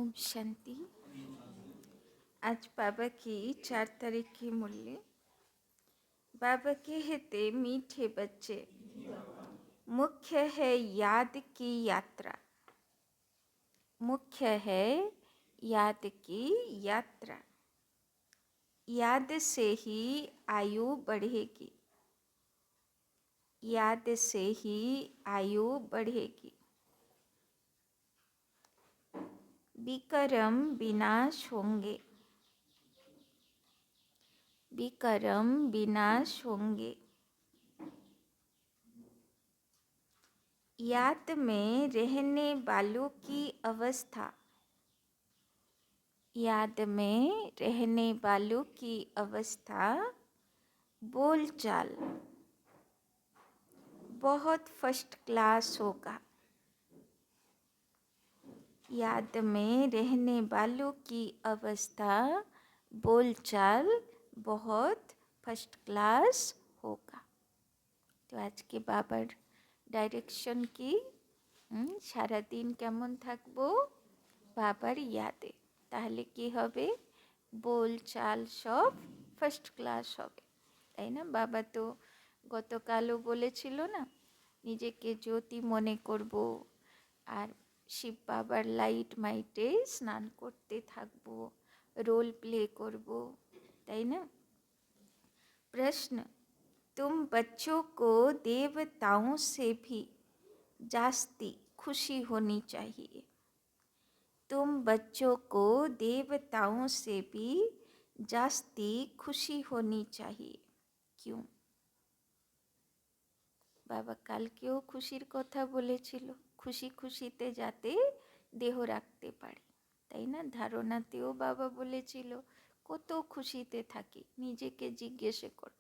ओम शांति। आज बाबा की 4 तारीख की मुरली। बाबा कहते मीठे बच्चे, मुख्य है याद की यात्रा। मुख्य है याद की यात्रा। याद से ही आयु बढ़ेगी। याद से ही आयु बढ़ेगी। विकर्म विनाश होंगे। विकर्म विनाश होंगे। याद में रहने वालों की अवस्था। याद में रहने वालों की अवस्था बोलचाल बहुत फर्स्ट क्लास होगा। याद में रहने वालों की अवस्था बोलचाल बहुत फर्स्ट क्लास होगा। तो आज के बाबर डायरेक्शन की सारा दिन केमन থাকবো বাবার ইয়াদে, তাহলে কি হবে? बोलचाल सब ফার্স্ট ক্লাস হবে, তাই না? বাবা তো গতকালও বলেছিল না, নিজেকে জ্যোতি মনে করব আর শিব বাবার লাইট মাইটে স্নান করতে থাকবো, रोल प्ले করব, তাই না? प्रश्न, तुम बच्चों को देवताओं से भी जास्ती खुशी होनी चाहिए। तुम बच्चों को देवताओं से भी जास्ती खुशी होनी चाहिए। क्यों? बाबा কালকেও খুশির কথা বলেছিল, খুশি খুশিতে যাতে দেহ রাখতে পারি, তাই না? ধারণাতেও বাবা বলেছিল কত খুশিতে থাকি, নিজেকে জিজ্ঞেস করো।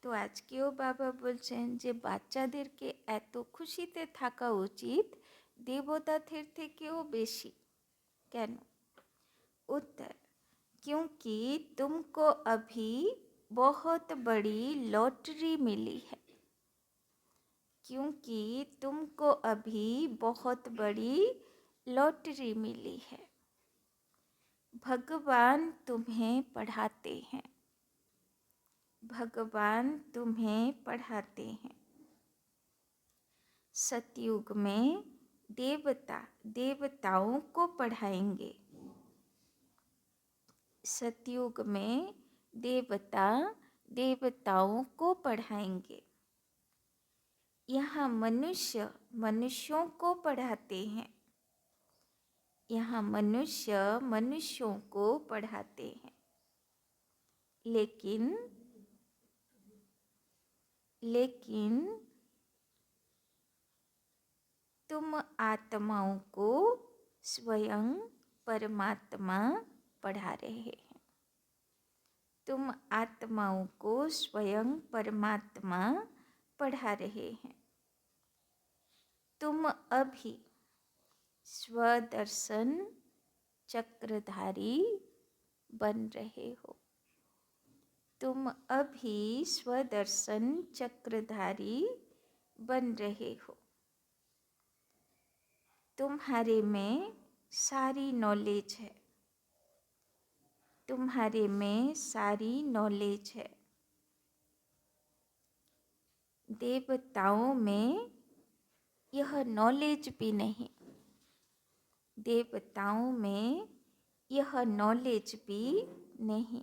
তো আজকেও বাবা বলছেন যে বাচ্চাদেরকে এত খুশিতে থাকা উচিত দেবতাদের থেকেও বেশি। কেন? उत्तर, क्योंकि तुमको अभी बहुत बड़ी लॉटरी मिली है। क्योंकि तुमको अभी बहुत बड़ी लॉटरी मिली है। भगवान तुम्हें पढ़ाते हैं। भगवान तुम्हें पढ़ाते हैं। सतयुग में देवता देवताओं को पढ़ाएंगे। सतयुग में देवता देवताओं को पढ़ाएंगे। यहाँ मनुष्य मनुष्यों को पढ़ाते हैं। यहाँ मनुष्य मनुष्यों को पढ़ाते हैं। लेकिन तुम आत्माओं को स्वयं परमात्मा पढ़ा रहे हैं। तुम आत्माओं को स्वयं परमात्मा पढ़ा रहे हैं। तुम अभी स्वदर्शन चक्रधारी बन रहे हो। तुम अभी स्वदर्शन चक्रधारी बन रहे हो। तुम्हारे में सारी नॉलेज है। तुम्हारे में सारी नॉलेज है। देवताओं में यह नॉलेज भी नहीं। देवताओं में यह नॉलेज भी नहीं।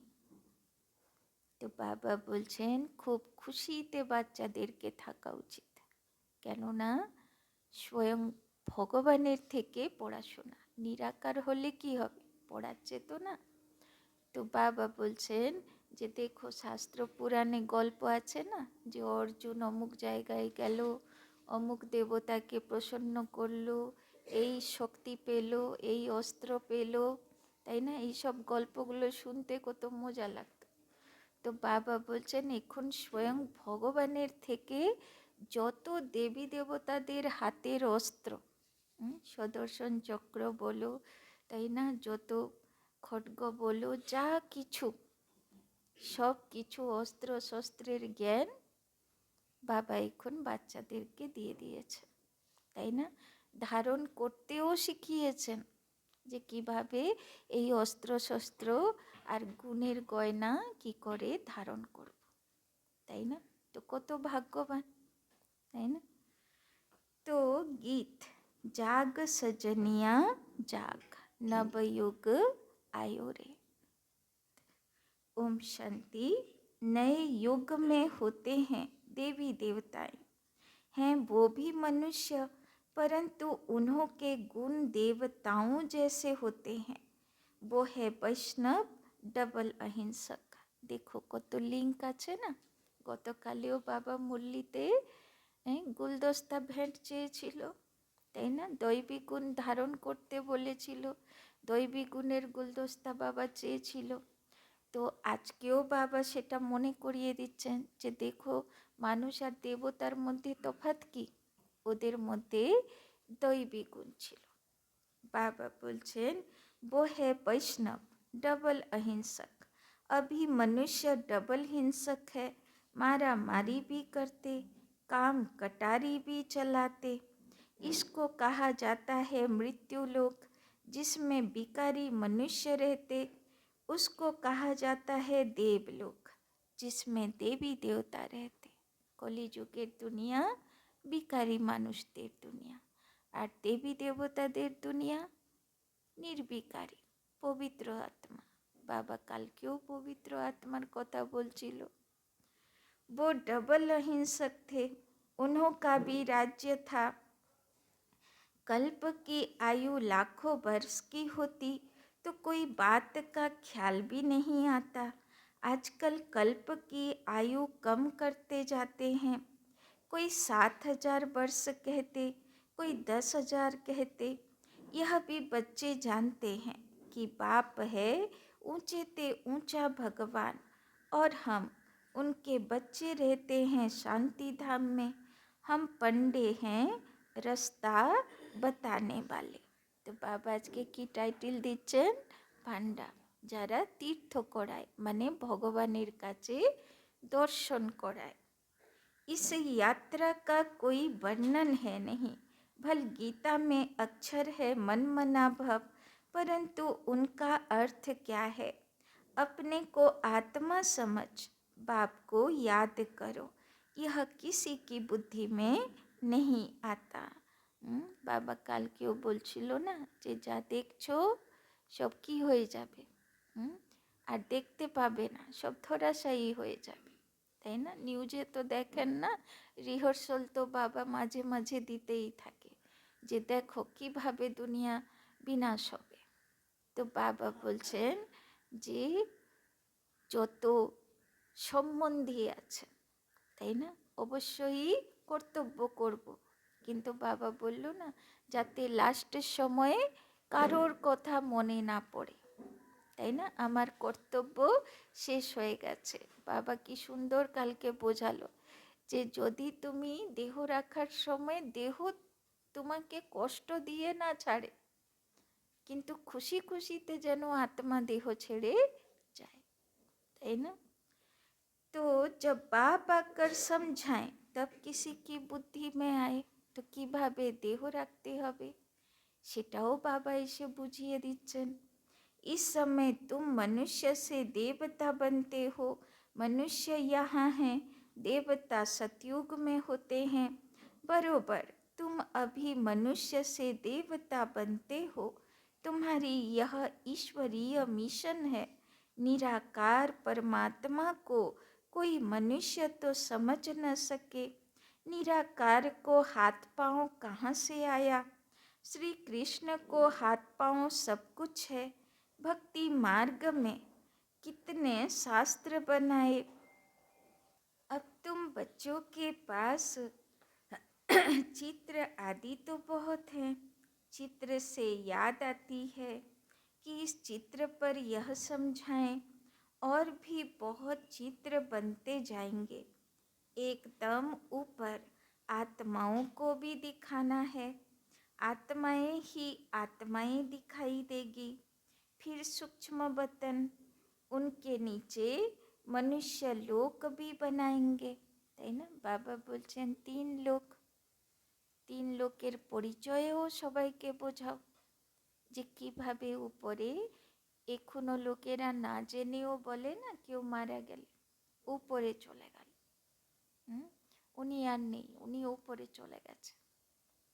तो बाबा बोलছেন খুব খুশিতে বাচ্চাদেরকে থাকা উচিত। কেননা স্বয়ং ভগবানের থেকে পড়াশোনা। নিরাকার হলে কি হবে? পড়াচ্ছে তো না। তো বাবা বলছেন যে দেখো, শাস্ত্র পুরাণে গল্প আছে না, যে অর্জুন অমুক জায়গায় গেল, অমুক দেবতাকে প্রসন্ন করলো, এই শক্তি পেল, এই অস্ত্র পেল, তাই না? এইসব গল্পগুলো শুনতে কত মজা লাগতো। তো বাবা বলছেন এখন স্বয়ং ভগবানের থেকে যত দেবী দেবতাদের হাতের অস্ত্র, সুদর্শন চক্র বলো, তাই না, যত খड्ग বলো, যা কিছু, সব কিছু অস্ত্র শস্ত্রের জ্ঞান বাবা এখন বাচ্চাদেরকে দিয়ে দিয়েছে, তাই না? ধারণ করতেও শিখিয়েছেন, যে কিভাবে এই অস্ত্র শস্ত্র আর গুণের গয়না কি করে ধারণ করব, তাই না? তো কত ভাগ্যবান, তাই না? तो गीत जाग सजनिया जाग नवयुग आयो रे। ओम शांति। नए युग में होते हैं देवी देवताएं, हैं वो भी मनुष्य, परंतु उन्हों के गुण देवताओं जैसे होते हैं। वो है वैष्णव डबल अहिंसक। देखो কত লিঙ্ক আছে না। গতকালেও বাবা মুরলিতে গুলদস্তা ভেন্ট চেয়েছিল, তাই না? দৈবী গুণ ধারণ করতে বলেছিল, দৈবী গুণের গুলদস্তা বাবা চেয়েছিল। তো আজকেও বাবা সেটা মনে করিয়ে দিচ্ছেন যে দেখো, মানুষ আর দেবতার মধ্যে তফাৎ কি? ওদের মধ্যে দৈবী গুণ ছিল। बाबा बोलছেন वो है वैष्णव डबल अहिंसक। अभी मनुष्य डबल हिंसक है, मारा मारी भी करते, काम कटारी भी चलाते। इसको कहा जाता है मृत्यु लोक, जिसमें बिकारी मनुष्य रहते। उसको कहा जाता है देवलोक, जिसमें देवी देवता रहते। কলিযুগের দুনিয়া বিকারী মানুষদের দুনিয়া, আর দেবী দেবতাদের দুনিয়া নির্বিকারী পবিত্র আত্মা। বাবা কালকেও পবিত্র আত্মার কথা বলছিল। वो डबल अहिंसक थे, उन्हों का भी राज्य था। कल्प की आयु लाखों वर्ष की होती तो कोई बात का ख्याल भी नहीं आता। आजकल कल्प की आयु कम करते जाते हैं। कोई 7,000 वर्ष कहते, कोई 10,000 कहते। यह भी बच्चे जानते हैं कि बाप है ऊंचे ते ऊंचा भगवान, और हम उनके बच्चे रहते हैं शांति धाम में। हम पंडे हैं রাস্তা बताने वाले। তো বাবা আজকে কি টাইটেল দিচ্ছেন? পান্ডা, যারা তীর্থ করায়, মানে ভগবানের কাছে দর্শন করায়। इस यात्रा का कोई वर्णन है नहीं। भल गीता में अक्षर है मन मना भव, परंतु उनका अर्थ क्या है? अपने को आत्मा समझ, बाप को याद करो, यह किसी की बुद्धि में नहीं आता। বাবা কালকেও বলছিল না যে যা দেখছো সব কি হয়ে যাবে, আর দেখতে পাবে না, সব ধরাশায়ী হয়ে যাবে, তাই না? নিউজে তো দেখেন না, রিহার্সাল তো বাবা মাঝে মাঝে দিতেই থাকে যে দেখো কিভাবে দুনিয়া বিনাশ হবে। তো বাবা বলছেন যে যত সম্বন্ধী আছে, তাই না, অবশ্যই কর্তব্য করব, কিন্তু বাবা বলল না যাতে লাস্টের সময়ে কারোর কথা মনে না পড়ে, তাই না? আমার কর্তব্য শেষ হয়ে গেছে। বাবা কি সুন্দর কালকে বোঝালো যে যদি তুমি দেহ রাখার সময় দেহ তোমাকে কষ্ট দিয়ে না ছাড়ে, কিন্তু খুশি খুশিতে যেন আত্মা দেহ ছেড়ে যায়, তাই না? तो जब बाप आकर समझाएं तब किसी की बुद्धि में आए, তো কিভাবে দেহ রাখতে হবে সেটাও বাবা এসে বুঝিয়ে দিচ্ছেন। इस समय तुम मनुष्य से देवता बनते हो। मनुष्य यहाँ हैं, देवता सतयुग में होते हैं। बरोबर तुम अभी मनुष्य से देवता बनते हो। तुम्हारी यह ईश्वरीय मिशन है। निराकार परमात्मा को कोई मनुष्य तो समझ न सके। निराकार को हाथ पांव कहाँ से आया? श्री कृष्ण को हाथ पांव सब कुछ है। भक्ति मार्ग में कितने शास्त्र बनाए। अब तुम बच्चों के पास चित्र आदि तो बहुत हैं। चित्र से याद आती है कि इस चित्र पर यह समझाएं, और भी बहुत चित्र बनते जाएंगे। एकदम ऊपर आत्माओं को भी दिखाना है। आत्माएं ही आत्माएं दिखाई देगी। फिर सूक्ष्म बतन, उनके नीचे मनुष्य लोक भी बनाएंगे, তাই না? বাবা বলছেন 3 লোক, তিন লোকের পরিচয়েও সবাইকে বোঝাও যে কিভাবে উপরে এখনো লোকেরা না জেনেও বলে না, কেউ মারা গেলে উপরে চলে গেল, উনি আর নেই, উনি উপরে চলে গেছে,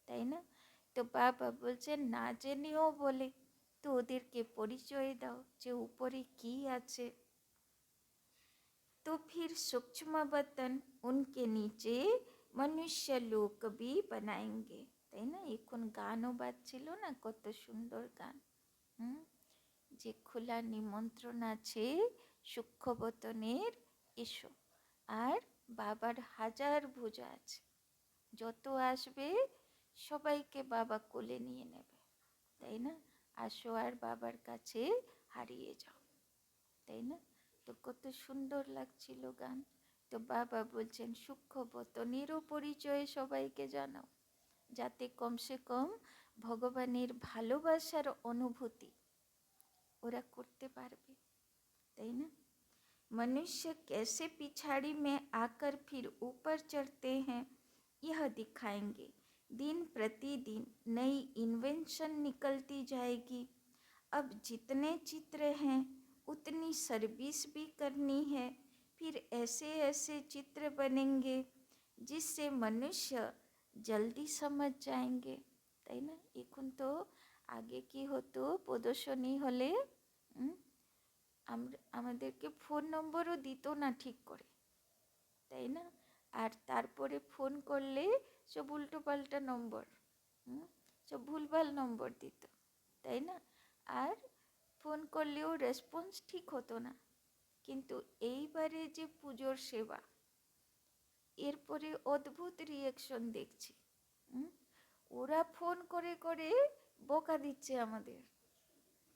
তাই না? তো বাবা বলছেন না জেনেও বলে, তো ওদেরকে পরিচয় দাও যে উপরে কি আছে। तो फिर सूक्ष्म बतन उनके नीचे মনুষ্য লোক भी बनाएंगे, তাই না? এখন গানও বাজছিল না, কত সুন্দর গান। যে খোলা নিমন্ত্রণ আছে সূক্ষ্মবতনের, এসো। আর বাবার হাজার ভুজা আছে, যত আসবে সবাইকে বাবা কোলে নিয়ে নেবে, তাই না? আসো আর বাবার কাছে হারিয়ে যাও, তাই না? তো কত সুন্দর লাগছিল গান। তো বাবা বলছেন সূক্ষ্মবতনেরও পরিচয় সবাইকে জানাও, যাতে কমসে কম ভগবানের ভালোবাসার অনুভূতি ওরা করতে পারবে, তাই না? मनुष्य कैसे पिछाड़ी में आकर फिर ऊपर चढ़ते हैं यह दिखाएंगे। दिन प्रतिदिन नई इन्वेंशन निकलती जाएगी। अब जितने चित्र हैं उतनी सर्विस भी करनी है। फिर ऐसे ऐसे चित्र बनेंगे जिससे मनुष्य जल्दी समझ जाएंगे, তাই না? এখন তো আগে কি হতো, প্রদর্শনী হলে আমাদেরকে ফোন নম্বরও দিত না ঠিক করে, তাই না? আর তারপরে ফোন করলে সব উল্টো পাল্টা নম্বর, সব ভুলভাল নম্বর দিত, তাই না? আর ফোন করলেও রেসপন্স ঠিক হতো না। কিন্তু এইবারে যে পুজোর সেবা, এরপরে অদ্ভুত রিয়াকশন দেখছি। ওরা ফোন করে করে বকা দিচ্ছে আমাদের,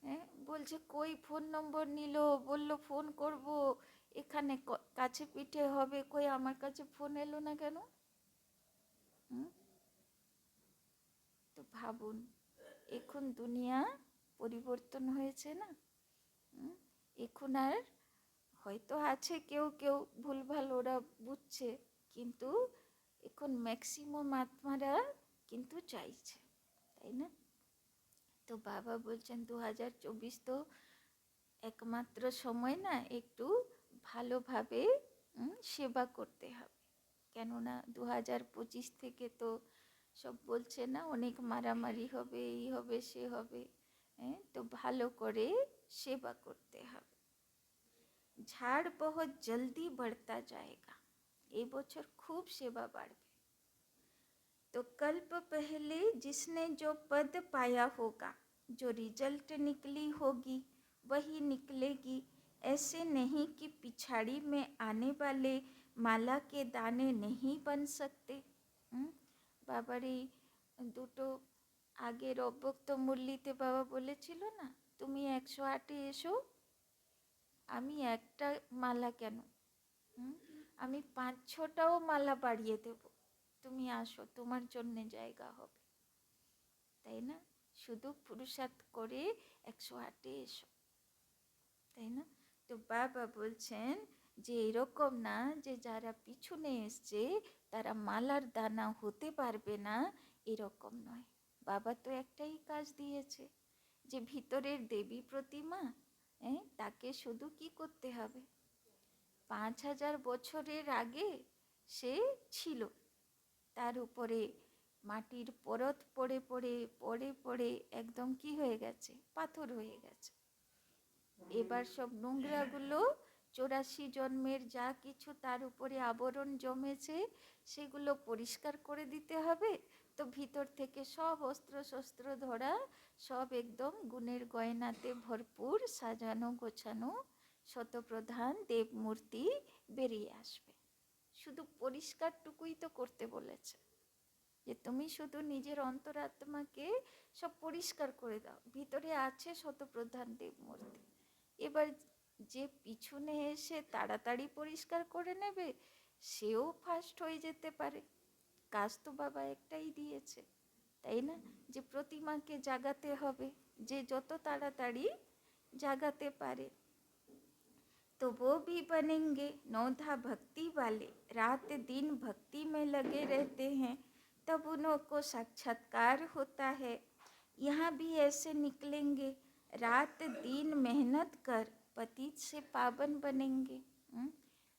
হ্যাঁ, বলছে কই ফোন নম্বর নিল, বললো ফোন করব, এখানে কাছে পিঠে হবে, কই আমার কাছে ফোন এলো না কেন? তো ভাবুন, এখন দুনিয়া পরিবর্তন হয়েছে না। এখন আর হয়তো আছে কেউ কেউ ভুলভাল ওরা বুঝছে, কিন্তু এখন ম্যাক্সিমাম আত্মারা কিন্তু চাইছে, তাই না? তো বাবা বলছেন 2024 তো একমাত্র সময় না, একটু ভালোভাবে সেবা করতে হবে। কেননা 2025 থেকে তো সব বলছে না, অনেক মারামারি হবে, এই হবে সে হবে, তো ভালো করে সেবা করতে হবে। ঝাড় বহুত জলদি बढ़ता जाएगा, এই বছর খুব সেবা বাড়বে। तो कल्प पहले जिसने जो पद पाया होगा, जो रिजल्ट निकली होगी वही निकलेगी। ऐसे नहीं कि पिछाड़ी में आने वाले माला के दाने नहीं बन सकते। বাবার এই দুটো আগের অব্যক্ত মুরলিতে বাবা বলেছিল না, তুমি 108-এ এসো, আমি একটা মালা কেন, আমি 5-6টাও মালা বাড়িয়ে দেব, তুমি আসো, তোমার জন্য জায়গা হবে, তাই না? শুধু পুরুষার্থ করে 108-এ এসো, তাই না? তো বাবা বলছেন যে এরকম না যে যারা পিছনে এসছে তারা মালার দানা হতে পারবে না, এরকম নয়। বাবা তো একটাই কাজ দিয়েছে, যে ভিতরের দেবী প্রতিমা, তাকে শুধু কি করতে হবে, 5000 বছরের আগে সে ছিল, তার উপরে মাটির পরত পড়ে পড়ে পড়ে পড়ে একদম কি হয়ে গেছে, পাথর হয়ে গেছে। এবার সব নোংরাগুলো 84 জন্মের যা কিছু তার উপরে আবরণ জমেছে সেগুলো পরিষ্কার করে দিতে হবে। তো ভিতর থেকে সব অস্ত্র শস্ত্র ধরা, সব একদম গুণের গয়নাতে ভরপুর সাজানো গোছানো শতপ্রধান দেবমূর্তি বেরিয়ে আসবে। শুধু পরিষ্কারটুকুই তো করতে বলেছে, যে তুমি শুধু নিজের অন্তরাত্মাকে সব পরিষ্কার করে দাও, ভিতরে আছে শতপ্রধান দেবমূর্তি। এবার যে পিছনে এসে তাড়াতাড়ি পরিষ্কার করে নেবে সেও ফার্স্ট হয়ে যেতে পারে, কাজ তো বাবা একটাই দিয়েছে, তাই না? যে প্রতিমাকে জাগাতে হবে, যে যত তাড়াতাড়ি জাগাতে পারে। तो वो भी बनेंगे 9धा भक्ति वाले, रात दिन भक्ति में लगे रहते हैं। तब उनको साक्षात्कार होता है। यहाँ भी ऐसे निकलेंगे, रात दिन मेहनत कर पतित से पावन बनेंगे।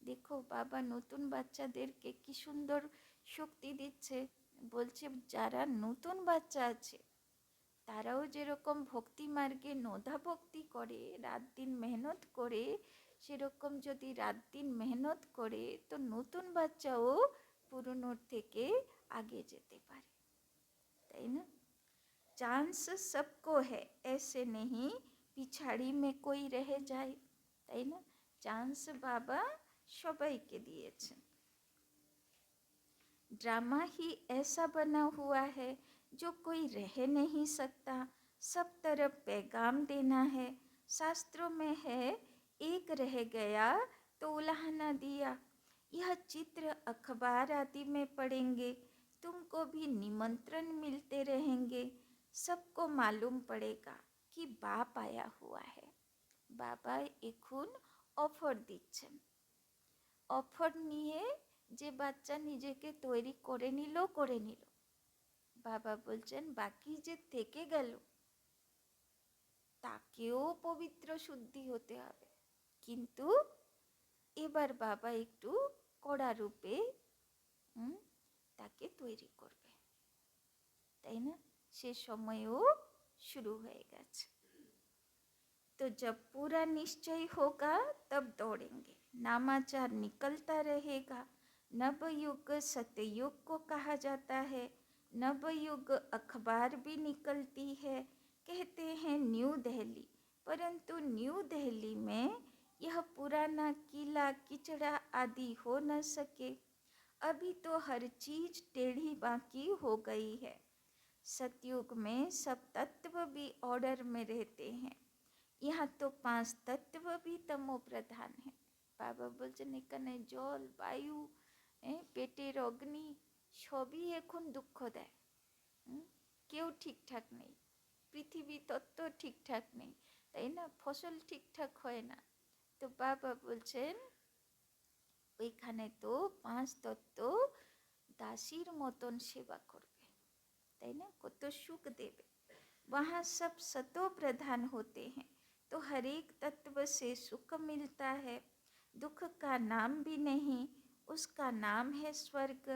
देखो बाबा নতুন বাচ্চাদেরকে কি সুন্দর শক্তি দিচ্ছে, বলছে যারা নতুন বাচ্চা আছে তারাও যেরকম ভক্তি মার্গে নোধা ভক্তি করে, রাত দিন মেহনত করে, সেরকম যদি রাত দিন মেহনত করে তো নতুন বাচ্চাও পুরনোর থেকে আগে যেতে পারে, তাই না? चांस सबको है, ऐसे नहीं पिछाड़ी में कोई रह जाए, তাই না? চান্স বাবা সবাইকে দিয়েছেন। ड्रामा ही ऐसा बना हुआ है जो कोई रह नहीं सकता, सब तरफ पैगाम देना है। शास्त्रों में है एक रह गया तो उलाहना दिया। यह चित्र अखबार आदि में पढ़ेंगे, तुमको भी निमंत्रण मिलते रहेंगे, सबको मालूम पड़ेगा कि बाप आया हुआ है। बाबा এখন অফার দিচ্ছেন, অফার নিয়ে যে বাচ্চা নিজেকে তৈরি করে নিল, বাবা বলছেন বাকি যে থেকে গেল তাকেও পবিত্র শুদ্ধি হতে হবে, কিন্তু এবার বাবা একটু কড়া রূপে তাকে তৈরি করবে, তাই না? সে সময়ও শুরু হয়ে গেছে। तो जब पूरा निश्चय होगा तब दौड़ेंगे, नामाचार निकलता रहेगा। नवयुग सतयुग को कहा जाता है, नवयुग अखबार भी निकलती है, कहते हैं न्यू दिल्ली, परंतु न्यू दिल्ली में यह पुराना किला किचड़ा आदि हो न सके। अभी तो हर चीज टेढ़ी बाकी हो गई है। सतयुग में सब तत्व भी ऑर्डर में रहते हैं, यहाँ तो 5 तत्व भी तमो प्रधान है। बाबा বলছেন এখানে জল, বায়ু, পেটের অগ্নি সবই এখন দুঃখ দেয়। কেউ ঠিকঠাক নেই, পৃথিবী তত্ত্ব ঠিকঠাক নেই, তাই না? ফসল ঠিকঠাক হয় না। তো বাবা বলছেন ওইখানে তো 5 তত্ত্ব দাসীর মতন সেবা করবে, তাই না? কত সুখ দেবে। वहाँ सब सतो प्रधान होते हैं, तो हर एक तत्व से सुख मिलता है। दुख का नाम भी नहीं, उसका नाम है स्वर्ग।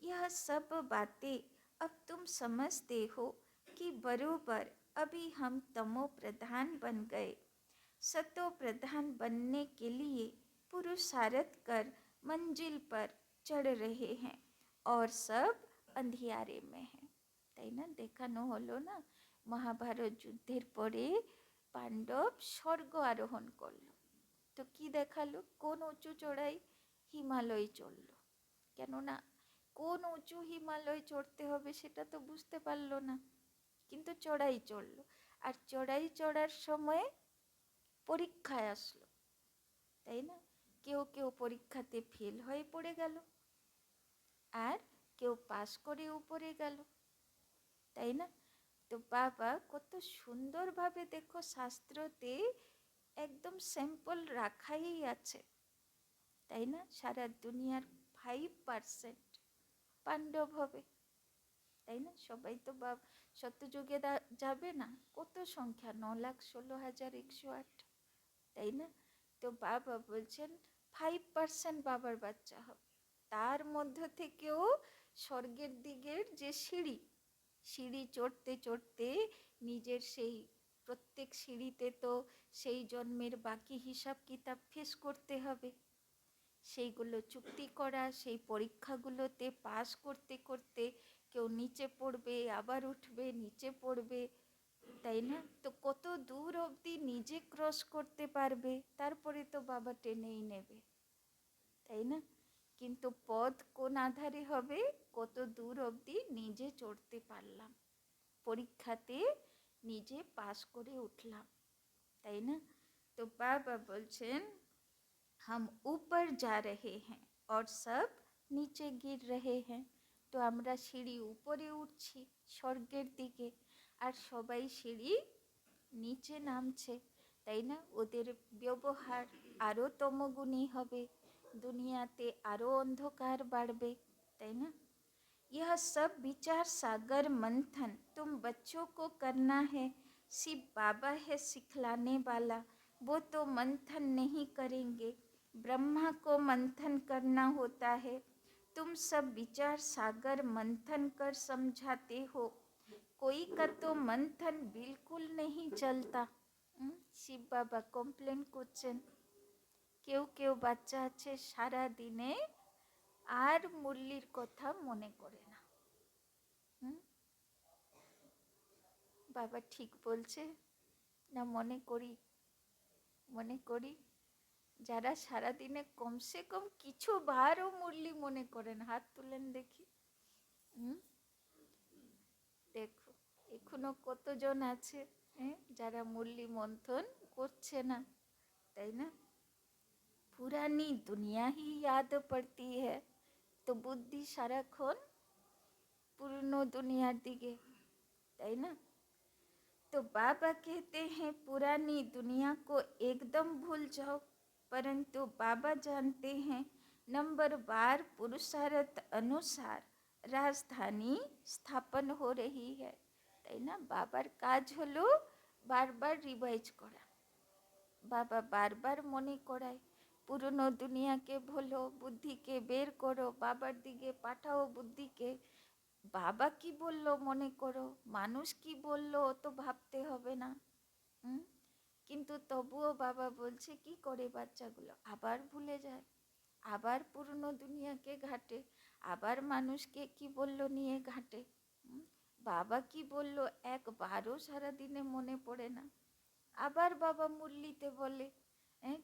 यह सब बातें अब तुम समझते हो कि बरोबर अभी हम तमो प्रधान बन गए। सतो प्रधान बनने के लिए पुरुषार्थ कर मंजिल पर चढ़ रहे हैं और सब अंधियारे में हैं, তাই না? দেখানো হলো না মহাভারত যুদ্ধের পরে পাণ্ডব স্বর্গ আরোহণ করলো, তো কি দেখালো? কোন উঁচু চড়াই? হিমালয় চড়লো। কেননা কোন উঁচু হিমালয় চড়তে হবে সেটা তো বুঝতে পারলো না, কিন্তু চড়াই চড়লো। আর চড়াই চড়ার সময় পরীক্ষায় আসলো, তাই না? কেউ কেউ পরীক্ষাতে ফেল হয়ে পড়ে গেল, আর কেউ পাস করে উপরে গেল, তাই না? তো বাবা কত সুন্দরভাবে দেখো শাস্ত্রতে একদম স্যাম্পল রাখাই আছে, তাই না? সারা দুনিয়ার 5% পাণ্ডব হবে, তাই না? সবাই তো সত্যযুগে যাবে না, কত সংখ্যা 9,16,108, তাই না? তো বাবা বলছেন 5% বাবার বাচ্চা হবে, তার মধ্য থেকেও স্বর্গের দিকের যে সিঁড়ি চড়তে চড়তে নিজের সেই প্রত্যেক সিঁড়িতে তো সেই জন্মের বাকি হিসাব কিতাব ফেস করতে হবে, সেইগুলো চুক্তি করা, সেই পরীক্ষাগুলোতে পাস করতে করতে কেউ নিচে পড়বে, আবার উঠবে, নিচে পড়বে, তাই না? তো কত দূর অবধি নিজে ক্রস করতে পারবে, তারপরে তো বাবা টেনেই নেবে, তাই না? কিন্তু পথ কোন আধারে হবে? কত দূর অবধি নিজে চড়তে পারলাম, পরীক্ষাতে নিজে পাস করে উঠলাম, তাই না? তো বাবা বলছেন हम ऊपर जा रहे हैं और सब नीचे गिर रहे हैं। তো আমরা সিঁড়ি উপরে উঠছি স্বর্গের দিকে, আর সবাই সিঁড়ি নিচে নামছে, তাই না? ওদের ব্যবহার আরও তমগুণী হবে, দুনিয়াতে আরও অন্ধকার বাড়বে, তাই না? यह सब विचार सागर मंथन तुम बच्चों को करना है। शिव बाबा है सिखलाने वाला, वो तो मंथन नहीं करेंगे, ब्रह्मा को मंथन करना होता है। तुम सब विचार सागर मंथन कर समझाते हो, कोई का तो मंथन बिल्कुल नहीं चलता। शिव बाबा कमप्लेन করছেন, কেউ কেউ বাচ্চা আছে সারা দিনে আর মুরলির কথা মনে করে না। বাবা ঠিক বলছে না? মনে করি যারা সারা দিনে কমসে কম কিছু বারও মুরলি মনে করেন, হাত তুলেন দেখি। দেখো এখনো কতজন আছে যারা মুরলি মন্থন করছে না, তাই না? পুরানি দুনিয়া হি याद पड़ती है, তো বুদ্ধি সারাক্ষণ পুরনো দুনিয়ার দিকে, তাই না? तो बाबा कहते हैं पुरानी दुनिया को एकदम भूल जाओ, परंतु बाबा जानते हैं नंबर बार पुरुषार्थ अनुसार राजधानी स्थापन हो रही है, তাই না? বাবার কাজ হলো বারবার রিভাইজ করা। বাবা বারবার মনে করায় পুরনো দুনিয়াকে ভোলো, বুদ্ধিকে বের করো, বাবার দিকে পাঠাও বুদ্ধিকে। বাবা কি বললো মনে করো, মানুষ কি বললো তো ভাবতে হবে না। কিন্তু তবুও বাবা বলছে কি করে বাচ্চাগুলো আবার ভুলে যায়, আবার পুরনো দুনিয়াকে ঘাটে, আবার মানুষকে কি বললো নিয়ে ঘাটে। বাবা কি বললো একবারও সারাদিনে মনে পড়ে না। আবার বাবা মুরলিতে বলে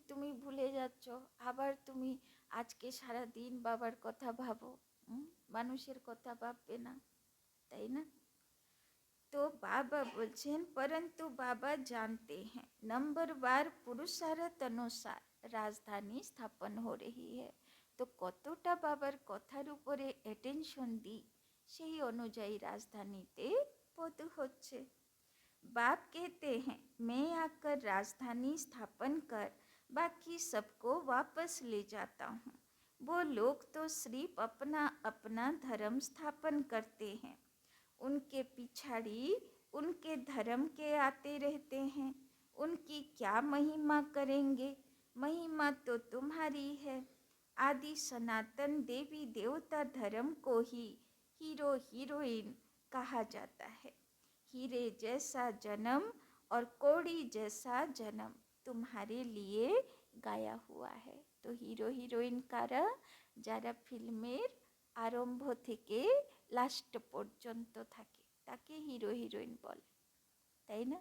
তুমি ভুলে যাচ্ছ, আবার তুমি আজকে সারা দিন বাবার কথা ভাবো, মানুষের কথা ভাববে না, তাই না? तो बाबा बोलছেন परंतु बाबा जानते हैं नंबर बार पुरुषार्थ अनुसार राजधानी स्थापन हो रही है। तो কতটা বাবার কথার উপরে অ্যাটেনশন দিই সেই অনুযায়ী রাজধানীতে পদ হচ্ছে। बाप कहते हैं मैं आकर राजधानी स्थापन कर बाकी सबको वापस ले जाता हूँ। वो लोग तो सिर्फ अपना अपना धर्म स्थापन करते हैं, उनके पिछाड़ी उनके धर्म के आते रहते हैं, उनकी क्या महिमा करेंगे? महिमा तो तुम्हारी है। आदि सनातन देवी देवता धर्म को ही हीरो हीरोइन कहा जाता है। हीरे जैसा जन्म और कौड़ी जैसा जन्म तुम्हारे लिए गाया हुआ है। तो হিরো হিরোইন কারা? যারা ফিল্মের আরম্ভ থেকে লাস্ট পর্যন্ত থাকে তাকে হিরো হিরোইন বলে, তাই না?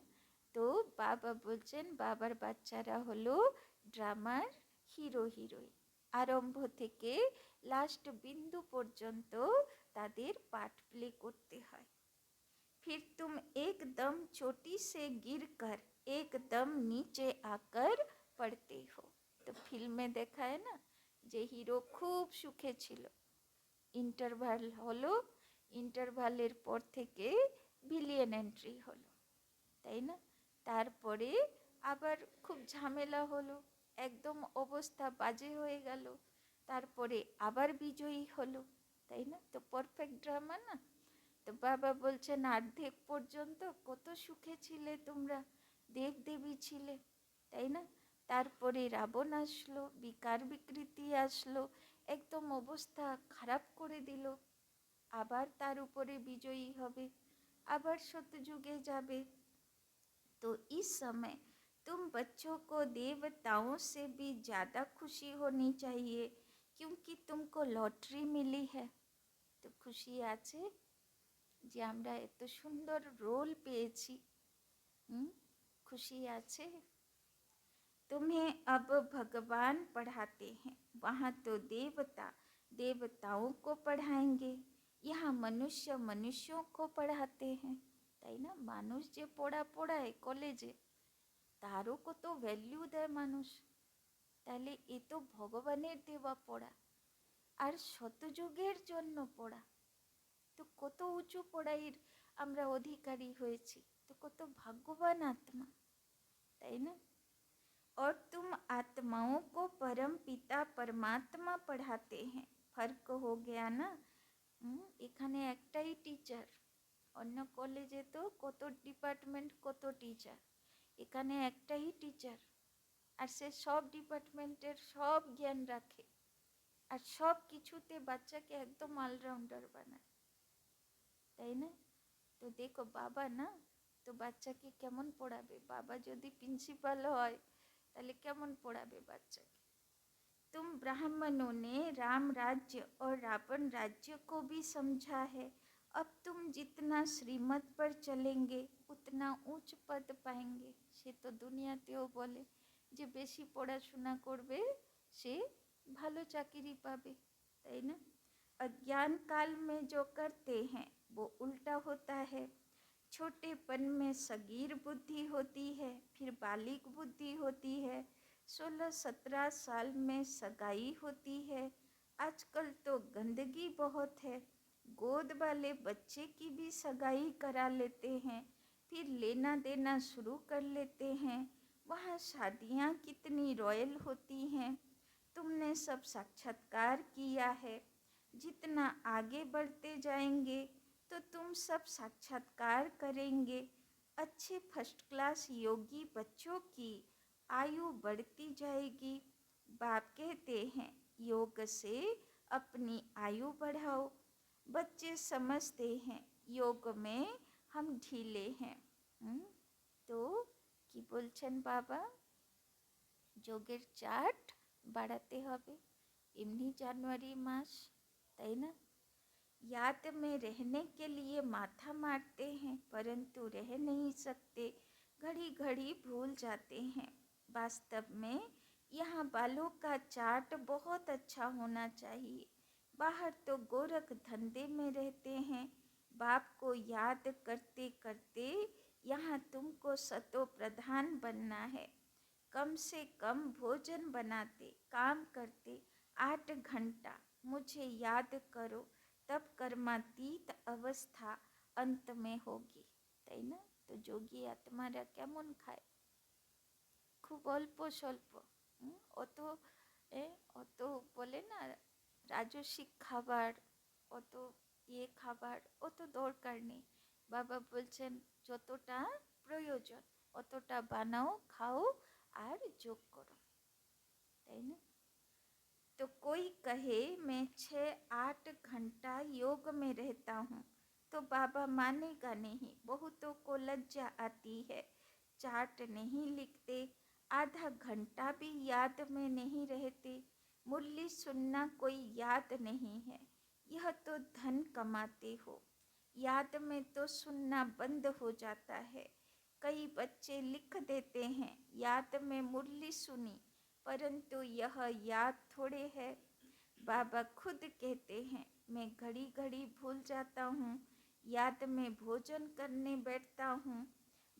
তো বাবা বলছেন বাবার বাচ্চারা হলো ড্রামার হিরো হিরোইন, আরম্ভ থেকে লাস্ট বিন্দু পর্যন্ত তাদের পার্ট প্লে করতে হয়। फिर तुम एकदम चोटी से गिरकर एकदम नीचे आकर पड़ते हो। तो फिल्म में देखा है ना যে হিরো খুব সুখে ছিল, ইন্টারভাল হলো, ইন্টারভালের পর থেকে ভিলিয়ান এন্ট্রি হলো, তাই না? তারপরে আবার খুব ঝামেলা হলো, একদম অবস্থা বাজে হয়ে গেল, তারপরে আবার বিজয়ী হলো, তাই না? তো পারফেক্ট ড্রামা না? তো বাবা বলছেন অর্ধেক পর্যন্ত কত সুখে ছিলে তোমরা, দেবদেবী ছিলে, তাই না? তারপরে রাবণ আসলো, বিকার বিকৃতি আসলো, একদম অবস্থা খারাপ করে দিল, আবার তার উপরে বিজয়ী হবে, আবার সত্যযুগে যাবে। तो इस समय तुम बच्चों को देवताओं से भी ज़्यादा खुशी होनी चाहिए क्योंकि तुमको लॉटरी मिली है। तो खुशी আছে যে আমরা এত সুন্দর রোল পেয়েছি, खुशी আছে। तुम्हें अब भगवान पढ़ाते हैं, वहाँ तो देवता देवताओं को पढ़ाएंगे, यहाँ मनुष्य मनुष्यों को पढ़ाते हैं, তাই না? মানুষ যে পড়ায় কলেজে তারও কত ভ্যালু দেয় মানুষ, তাহলে এ তো ভগবানের দেওয়া পড়া আর শতযুগের জন্য পড়া। তো কত উঁচু পড়াইয়ের আমরা অধিকারী হয়েছি, তো কত ভাগ্যবান আত্মা, তাই না? और तुम आत्माओं को परम पिता परमात्मा पढ़ाते हैं। फर्क हो गया ना? এখানে একটাই টিচার, অন্য কলেজে তো কত ডিপার্টমেন্ট, কত টিচার। এখানে একটাই টিচার, আর সে সব ডিপার্টমেন্টের সব জ্ঞান রাখে, আর সব কিছুতে বাচ্চাকে একদম অলরাউন্ডার বানায়, তাই না? তো দেখো বাবা না, তো বাচ্চাকে কেমন পড়াবে? বাবা যদি প্রিন্সিপাল হয় তাহলে কেমন পড়াবে বাচ্চাকে? तुम ब्राह्मणों ने राम राज्य और रावण राज्य को भी समझा है। अब तुम जितना श्रीमत पर चलेंगे उतना उच्च पद पाएंगे। সে তো দুনিয়াতেও বলে যে বেশি পড়াশোনা করবে সে ভালো চাকরি পাবে, তাই না? अज्ञान काल में जो करते हैं वो उल्टा होता है। छोटेपन में सगीर बुद्धि होती है, फिर बालिग बुद्धि होती है, 16-17 साल में सगाई होती है। आजकल तो गंदगी बहुत है, गोद वाले बच्चे की भी सगाई करा लेते हैं, फिर लेना देना शुरू कर लेते हैं। वहाँ शादियाँ कितनी रॉयल होती हैं, तुमने सब साक्षात्कार किया है। जितना आगे बढ़ते जाएंगे तो तुम सब साक्षात्कार करेंगे। अच्छे फर्स्ट क्लास योगी बच्चों की आयु बढ़ती जाएगी। बाप कहते हैं योग से अपनी आयु बढ़ाओ। बच्चे समझते हैं योग में हम ढीले हैं। तो কি বলছেন বাবা? যোগের চার্ট বাড়াতে হবে। এমনি জানুয়ারি মাস, তাই না? याद में रहने के लिए माथा मारते हैं परंतु रह नहीं सकते, घड़ी घड़ी भूल जाते हैं। वास्तव में यहाँ बालों का चार्ट बहुत अच्छा होना चाहिए। बाहर तो गोरख धंधे में रहते हैं, बाप को याद करते करते यहाँ तुमको सतो प्रधान बनना है। कम से कम भोजन बनाते, काम करते 8 घंटा मुझे याद करो, तब कर्मातीत अवस्था अंत में होगी, তাই না? তো যোগী আত্মারা কেমন খায়? খুব অল্প স্বল্প, অত অত বলে না রাজসিক খাবার, অত খাবার অত দরকার নেই। বাবা বলছেন যতটা প্রয়োজন অতটা বানাও, খাও আর যোগ করো, তাই না? तो कोई कहे मैं 6-8 घंटा योग में रहता हूँ तो बाबा मानेगा नहीं। बहुतों को लज्जा आती है, चार्ट नहीं लिखते, आधा घंटा भी याद में नहीं रहते। मुरली सुनना कोई याद नहीं है, यह तो धन कमाते हो। याद में तो सुनना बंद हो जाता है। कई बच्चे लिख देते हैं याद में मुरली सुनी, परंतु यह याद थोड़े है। बाबा खुद कहते हैं मैं घड़ी घड़ी भूल जाता हूँ, याद में भोजन करने बैठता हूँ।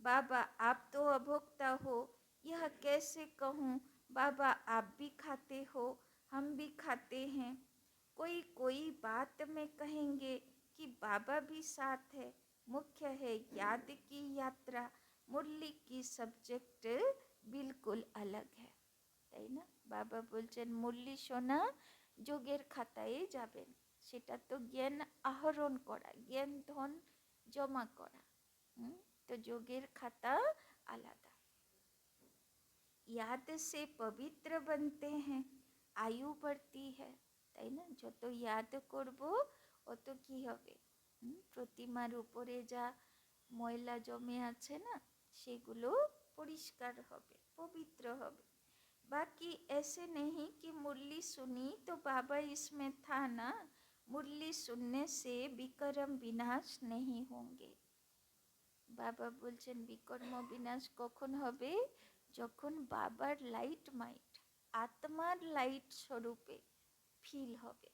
बाबा आप तो अभोक्ता हो, यह कैसे कहूँ? बाबा आप भी खाते हो, हम भी खाते हैं। कोई कोई बात में कहेंगे कि बाबा भी साथ है। मुख्य है याद की यात्रा, मुरली की सब्जेक्ट बिल्कुल अलग है, তাই না? বাবা বলছেন মুরলি শোনা যোগের খাতায় যাবেন, সেটা তো জ্ঞান আহরণ করা, জ্ঞান ধন জমা করা। তো যোগের খাতা আলাদা। याद से पवित्र बनते हैं, आयु बढ़ती है, তাই না? যত ইয়াদ করব অত কি হবে? প্রতিমার উপরে যা ময়লা জমে আছে না সেগুলো পরিষ্কার হবে, পবিত্র হবে। बाकी ऐसे नहीं कि मुरली सुनी तो बाबा इसमें था ना, मुरली सुनने से विकर्म विनाश नहीं होंगे। বাবা বলছেন বিকর্ম বিনাশ কখন হবে? যখন বাবার লাইট মাইট, আত্মার লাইট স্বরূপে ফিল হবে,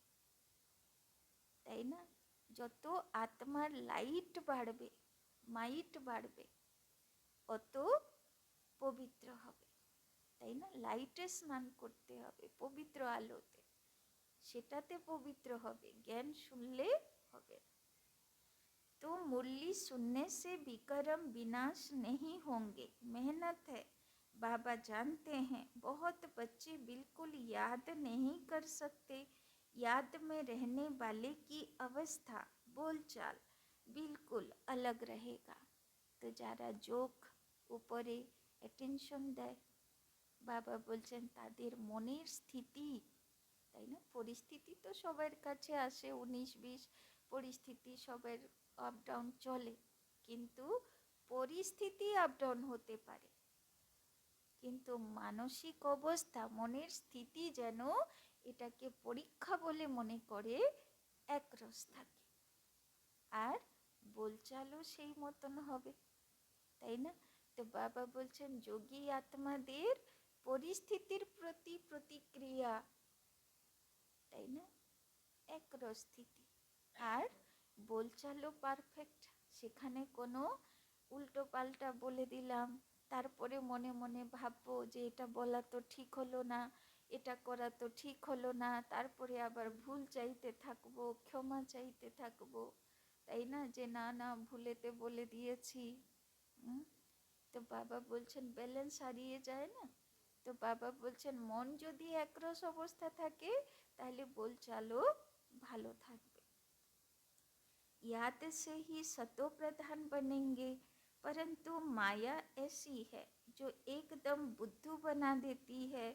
তাই না? যত আত্মার লাইট বাড়বে, মাইট বাড়বে, অত পবিত্র হবে, তাই না? লাইটে স্নান করতে হবে, পবিত্র আলোতে, সেটাতে পবিত্র হবে, জ্ঞান শুনলে হবে। तो मुरली सुनने से विकर्म विनाश नहीं होंगे, मेहनत है। बाबा जानते हैं बहुत बच्चे बिल्कुल याद नहीं कर सकते, याद में रहने वाले की अवस्था बोलचाल बिल्कुल अलग रहेगा। तो যারা যোগ উপরে অ্যাটেনশন দেয়, বাবা বলছেন তাদের মনের স্থিতি, তাই না, পরিস্থিতি তো সবার কাছে আসে, 19-20 পরিস্থিতি সবার আপ ডাউন চলে, কিন্তু পরিস্থিতি আপ ডাউন হতে পারে, কিন্তু মানসিক অবস্থা মনের স্থিতি যেন এটাকে পরীক্ষা বলে মনে করে একরস থাকে, আর বলচালও সেই মতন হবে, তাই না। তো বাবা বলছেন যোগী আত্মাদের পরিস্থিতির প্রতি প্রতিক্রিয়া, তাই না, একরস স্থিতি, আর বলচালও পারফেক্ট, সেখানে কোনো উল্টো পাল্টা বলে দিলাম, তারপরে মনে মনে ভাববো যে এটা বলা তো ঠিক হলো না, এটা করা তো ঠিক হলো না, তারপরে আবার ভুল চাইতে থাকবো, ক্ষমা চাইতে থাকবো, তাই না, যে না না ভুলেতে বলে দিয়েছি। তো বাবা বলছেন ব্যালেন্স হারিয়ে যায় না। তো বাবা বলছেন মন যদি একরস অবস্থা থাকে তাহলে বলচালও ভালো থাকবে। याद से ही सतो प्रधान बनेंगे, परंतु माया ऐसी है जो एकदम बुद्धू बना देती है,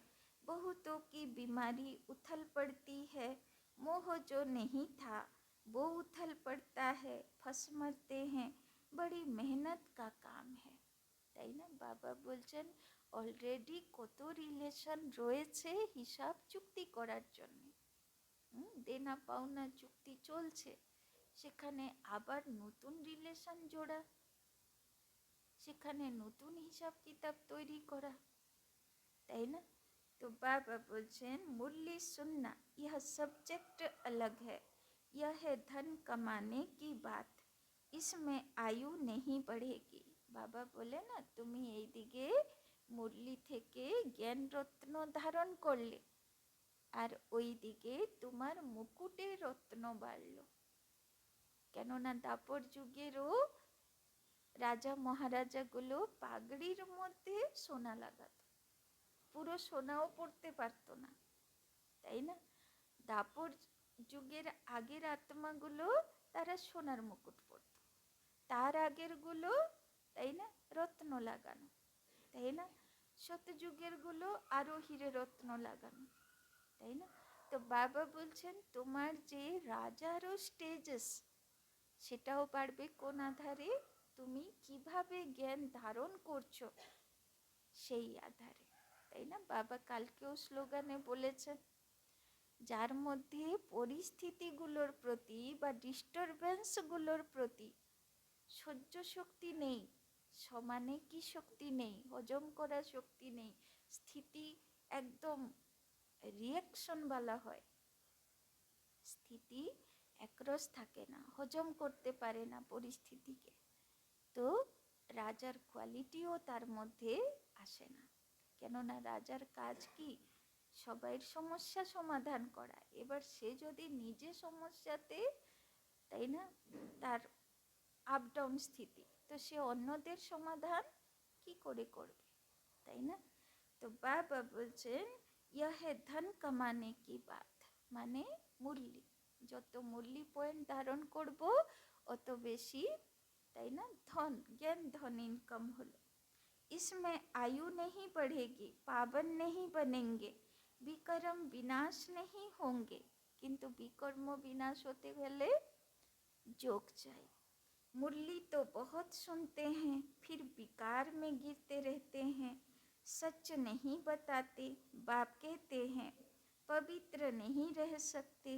बहुतों की बीमारी उथल पड़ती है, मोह जो नहीं था वो उथल पड़ता है, फंस मरते हैं, बड़ी मेहनत का काम है, তাই না। বাবা বলছেন অলরেডি কত রিলেশন রয়েছে হিসাব চুক্তি করার জন্য, দেনা পাওনা চুক্তি চলছে, সেখানে আবার নতুন রিলেশন জোড়া, সেখানে নতুন হিসাব কিতাব তৈরি করা, তাই না। তো বাবা বলছেন মুরলি सुनना, यह सब्जेक्ट अलग है, यह है धन कमाने की बात, इसमें आयु नहीं बढ़ेगी। বাবা বলে না তুমি এইদিকে মুরলি থেকে জ্ঞান রত্ন ধারণ করলে, আর ওই দিকে তোমার মুকুটে রত্ন বাড়ল, কেননা দাপর যুগেরও রাজা মহারাজাগুলো পাগড়ির মধ্যে সোনা লাগাতো, পুরো সোনাও পড়তে পারতো না, তাই না। দাপর যুগের আগের আত্মাগুলো তারা সোনার মুকুট পরত, তার আগের গুলো, তাই না, রত্ন লাগানো, তাই না। সত্যযুগের গুলো আরো হিরে রত্ন লাগানো, তাই না। তো বাবা বলছেন তোমার যে রাজারও স্টেজেস, সেটাও পারবে কোন আধারে, তুমি কিভাবে জ্ঞান ধারণ করছো সেই আধারে, তাই না। বাবা কালকেও স্লোগানে বলেছেন যার মধ্যে পরিস্থিতিগুলোর প্রতি বা ডিস্টারবেন্সগুলোর প্রতি সহ্য শক্তি নেই, সমানে কি শক্তি নেই, হজম করার শক্তি নেই, স্থিতি একদম রিয়াকশন বলা হয়, স্থিতি একরস থাকে না, হজম করতে পারে না পরিস্থিতিকে, তো রাজার কোয়ালিটিও তার মধ্যে আসে না, কেননা রাজার কাজ কি সবাইয়ের সমস্যা সমাধান করা, এবার সে যদি নিজে সমস্যাতে, তাই না, তার আপ ডাউন স্থিতি, তো সে অন্যদের সমাধান কি করে করবে, তাই না। তো বাবা বলছেন ইয়া হে ধন কামানে কি বাত, মানে মুরলি, যত মুরলি পয়েন্ট ধারণ করব অত বেশি, তাই না, ধন জ্ঞান ধন ইনকাম হলো। इसमें आयु नहीं बढ़ेगी, पावन नहीं बनेंगे, विकर्म विनाश नहीं होंगे, किंतु विकर्म विनाश होते गले जोग चाहिए। मुरली तो बहुत सुनते हैं फिर विकार में गिरते रहते हैं, सच नहीं बताते, बाप कहते हैं पवित्र नहीं रह सकते,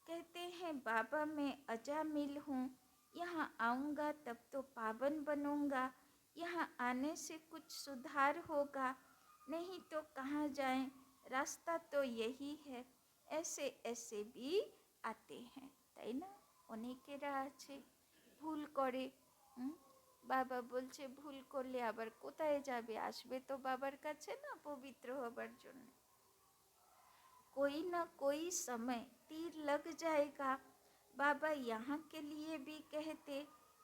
कहते हैं बाबा मैं अजामिल हूँ, यहाँ आऊँगा तब तो पावन बनूँगा, यहाँ आने से कुछ सुधार होगा, नहीं तो कहाँ जाएं, रास्ता तो यही है, ऐसे ऐसे भी आते हैं, তাই না। অনেকেরা আছে ভুল করে, বাবা বলছে ভুল করলে আবার কোথায় যাবে, আসবে তো বাবার কাছে না পবিত্র হবার জন্য। कोई न कोई समय तीर लग जाएगा, बाबा यहाँ के लिए भी कहते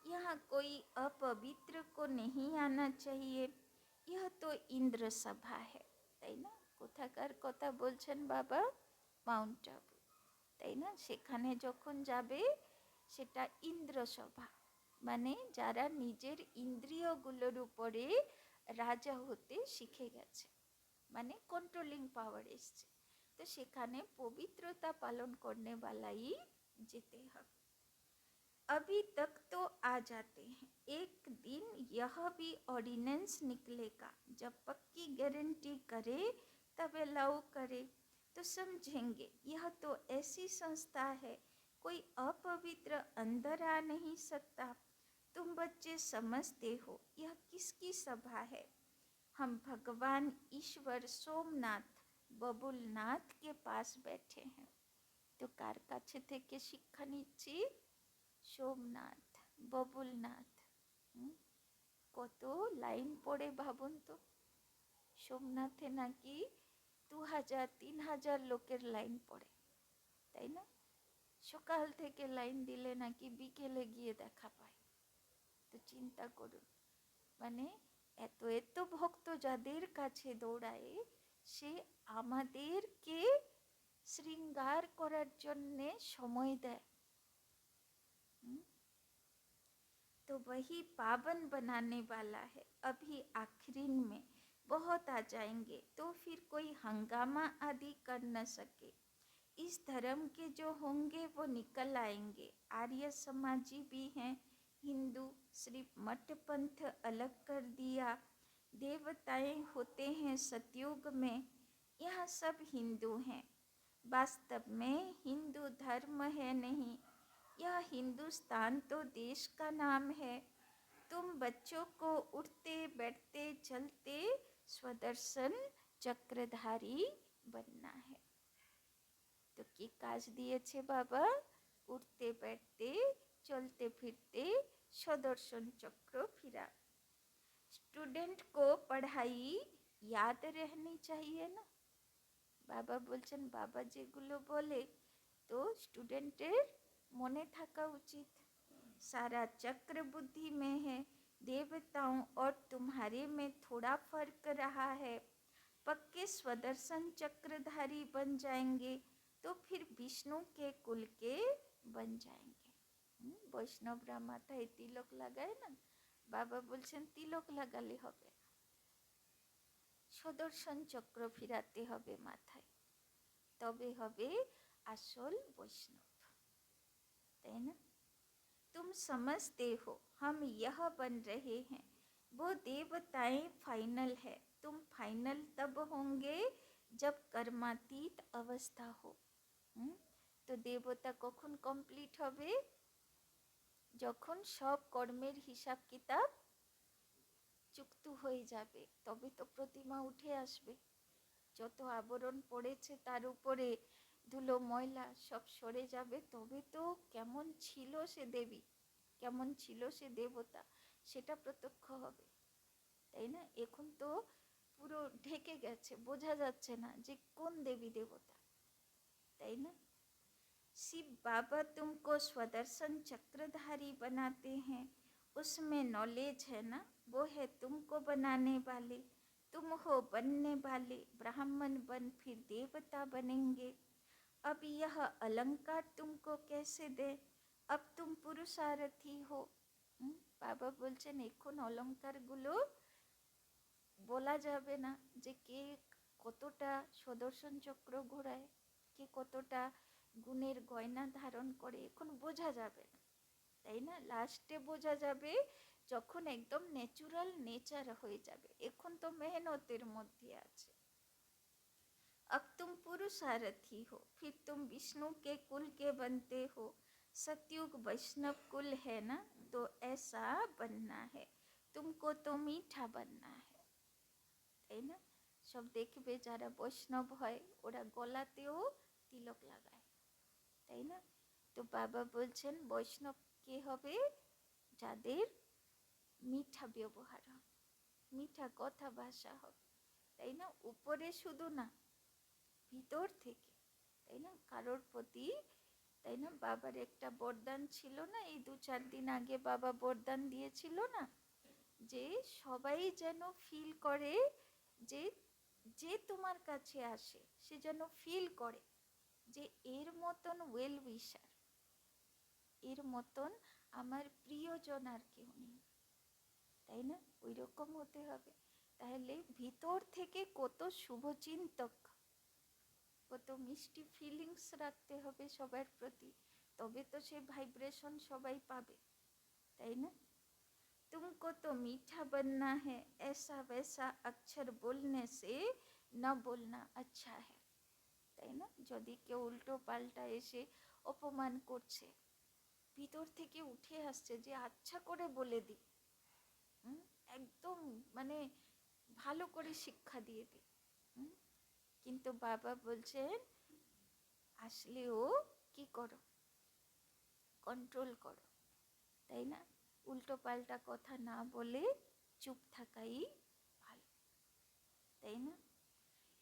यहाँ कोई अपवित्र को नहीं आना चाहिए, यह तो इंद्र सभा है, তাই না। কোথাকার কথা বলছেন বাবা, মাউন্ট আবু, তাই না? সেখানে যখন যাবে সেটা ইন্দ্রসভা, মানে যারা নিজের ইন্দ্রিয়গুলোর উপরে রাজা হতে শিখে গেছে, মানে কন্ট্রোলিং পাওয়ার এসছে। তো সেখানে পবিত্রতা পালন করনে वाला ही যেতে হবে। अभी तक तो आ जाते हैं, एक दिन यह भी ऑर्डिनेंस निकलेगा, जब पक्की गारंटी करे तब अलाउ करे तो समझेंगे यह तो ऐसी संस्था है कोई अपवित्र अंदर आ नहीं सकता। तुम बच्चे समझते हो यह किसकी सभा है? हम भगवान ईश्वर सोमनाथ बबुलनाथ के पास बैठे हैं। तो कार কাছে থেকে শিক্ষা নিচ্ছি? সোমনাথ, ববুলনাথ। কত লাইন পড়ে ভাবুন তো, সোমনাথে নাকি 2000-3000 লোকের লাইন পড়ে, তাই না? সকাল থেকে লাইন দিলে নাকি বিকেলে গিয়ে দেখা পায়। তো চিন্তা করুন, মানে এত এত ভক্ত যাদের কাছে দৌড়ায়, সে আমাদেরকে শৃঙ্গার করার জন্যে সময় দেয়। तो वही पावन बनाने वाला है। अभी आखिरी में बहुत आ जाएंगे तो फिर कोई हंगामा आदि कर न सके। इस धर्म के जो होंगे वो निकल आएंगे। आर्य समाजी भी हैं, हिंदू सिर्फ मठ पंथ अलग कर दिया। देवताएं होते हैं सतयुग में, यहाँ सब हिंदू हैं। वास्तव में हिंदू धर्म है नहीं, यह हिंदुस्तान तो देश का नाम है। तुम बच्चों को उठते बैठते चलते स्वदर्शन चक्रधारी बनना है। तो কি কাজ দিয়েছে বাবা? উঠতে बैठते चलते फिरते स्वदर्शन चक्र फिरा। स्टूडेंट को पढ़ाई याद रहनी चाहिए ना। বাবা বলছেন বাবা যেগুলো বলে তো স্টুডেন্টের মনে থাকা উচিত। सारा चक्र बुद्धि में है, देवताओं और तुम्हारे में थोड़ा फर्क रहा है। पक्के स्वदर्शन चक्रधारी बन जाएंगे तो फिर विष्णु के कुल के बन जाएंगे। বৈষ্ণবরা মাথায় তিলক লাগায় না, বাবা বলছেন তিলক লাগালে হবে, সুদর্শন চক্র ফিরাতে হবে মাথায়, তবে হবে আসল বৈষ্ণব, তাই না? तुम समझते हो हम यह बन रहे हैं, वो देवताएं फाइनल है। तुम फाइनल तब होंगे जब कर्मातीत अवस्था हो। তো দেবতা কখন কমপ্লিট হবে? যখন সব কর্মের হিসাব কিতাব চুক্ত হয়ে যাবে, তবে তো প্রতিমা উঠে আসবে। যত আবরণ পড়েছে তার উপরে ধুলো ময়লা সব সরে যাবে, তবে তো কেমন ছিল সে দেবী, কেমন ছিল সে দেবতা, সেটা প্রত্যক্ষ হবে, তাই না? এখন তো পুরো ঢেকে গেছে, বোঝা যাচ্ছে না যে কোন দেবী দেবতা, তাই না? शिव बाबा तुमको स्वदर्शन चक्रधारी बनाते हैं, उसमें नॉलेज है ना, वो है तुमको बनाने वाले। तुम हो बनने वाले, ब्राह्मण बन फिर देवता बनेंगे। अब यह अलंकार तुमको कैसे दे, अब तुम पुरुषार्थी हो। বাবা বলছেন এখন অলঙ্কারগুলো বলা যাবে না যে কে কতটা সুদর্শন চক্র ঘোরায়, কে কতটা গুণের গয়না ধারণ করে, এখন বোঝা যাবে না, তাই না? লাস্টে বোঝা যাবে যখন একদম ন্যাচুরাল নেচার হয়ে যাবে। এখন তো মেহনতের মধ্যে আছে। अब तुम पुरुषार्थी हो, फिर तुम विष्णु के कुल के बनते हो। सतयुग वैष्णव कुल है ना, तो ऐसा बनना है, तुमको तो मीठा बनना है, তাই না? সব দেখবে যারা বৈষ্ণব হয় ওরা গলাতেও তিলক লাগায়, তাই না? তো বাবা বলছেন বৈষ্ণব কে হবে? যাদের মিঠা ব্যবহার হবে, মিঠা কথা ভাষা হবে, তাই না? উপরে শুধু না, ভিতর থেকে, তাই না? কারোর প্রতি, তাই না? বাবার একটা বরদান ছিল না, এই 2-4 দিন আগে বাবা বরদান দিয়েছিল না, যে সবাই যেন ফিল করে যে যে তোমার কাছে আসে সে যেন ফিল করে যে এর মতন ওয়েল উইশার, এর মতন আমার প্রিয়জন আর কেউ নেই, তাই না? ওই রকম হতে হবে। তাহলে ভিতর থেকে কত শুভচিন্তক, কত মিষ্টি ফিলিংস রাখতে হবে সবার প্রতি, তবে তো সে ভাইব্রেশন সবাই পাবে, তাই না? तुमको तो मीठा बनना है, ऐसा वैसा अक्षर बोलने से न बोलना अच्छा है, তাই না? যদি কেউ উল্টো পাল্টা এসে অপমান করছে, ভিতর থেকে উঠে আসছে যে আচ্ছা করে বলে দিই, একদম মানে ভালো করে শিক্ষা দিয়ে দিই। কিন্তু বাবা বলছেন আসলেও কি করো, কন্ট্রোল করো, তাই না? উল্টো পাল্টা কথা না বলে চুপ থাকাই ভালো, তাই না?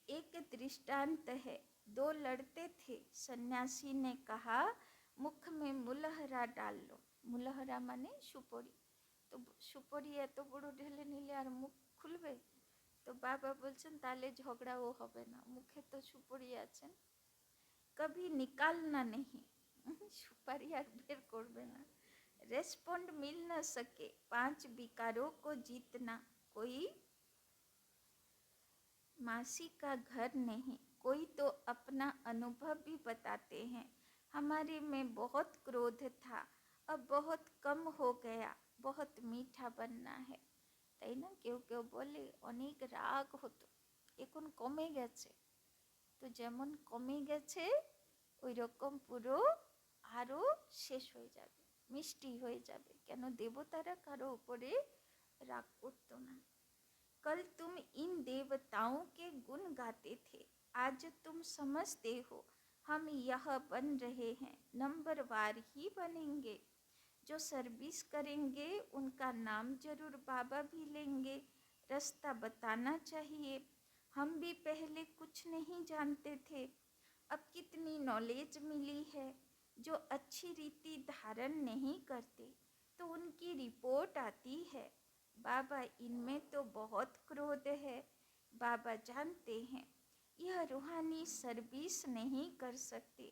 एक दृष्टांत है, दो लड़ते थे, सन्यासी ने कहा मुख में मुलहरा डाल लो। मुलहरा माने सुपरी, तो सुपरी এত বড় ঢেলে নিলে আর মুখ খুলবে? তো বাবা বলছেন তাহলে ঝগড়াও হবে না, মুখে তো সুপরি আছেন, कभी निकालना नहीं, सुपारी আর বের করবে না। रेस्पॉन्ड मिल न सके, 5 विकारों को जीतना, कोई मासी का घर नहीं, कोई तो अपना अनुभव भी बताते हैं, हमारे में बहुत क्रोध था, अब बहुत कम हो गया, बहुत मीठा बनना है, তাই না? কেউ কেউ বলে অনেক রাগ হতো, এখন কমে গেছে। তো যেমন কমে গেছে ওই রকম পুরো আরো শেষ হয়ে যাবে, মিষ্টি হয়ে যাবে। কেন? দেবতারা কারো উপরে রাগ করতো না। कल तुम इन देवताओं के गुण गाते थे, आज तुम समझते हो हम यह बन रहे हैं, नंबरवार ही बनेंगे, जो सर्विस करेंगे उनका नाम जरूर बाबा भी लेंगे, रास्ता बताना चाहिए, हम भी पहले कुछ नहीं जानते थे, अब कितनी नॉलेज मिली है, जो अच्छी रीति धारण नहीं करते तो उनकी रिपोर्ट आती है, बाबा इनमें तो बहुत क्रोध है, बाबा जानते हैं यह रूहानी सर्विस नहीं कर सकते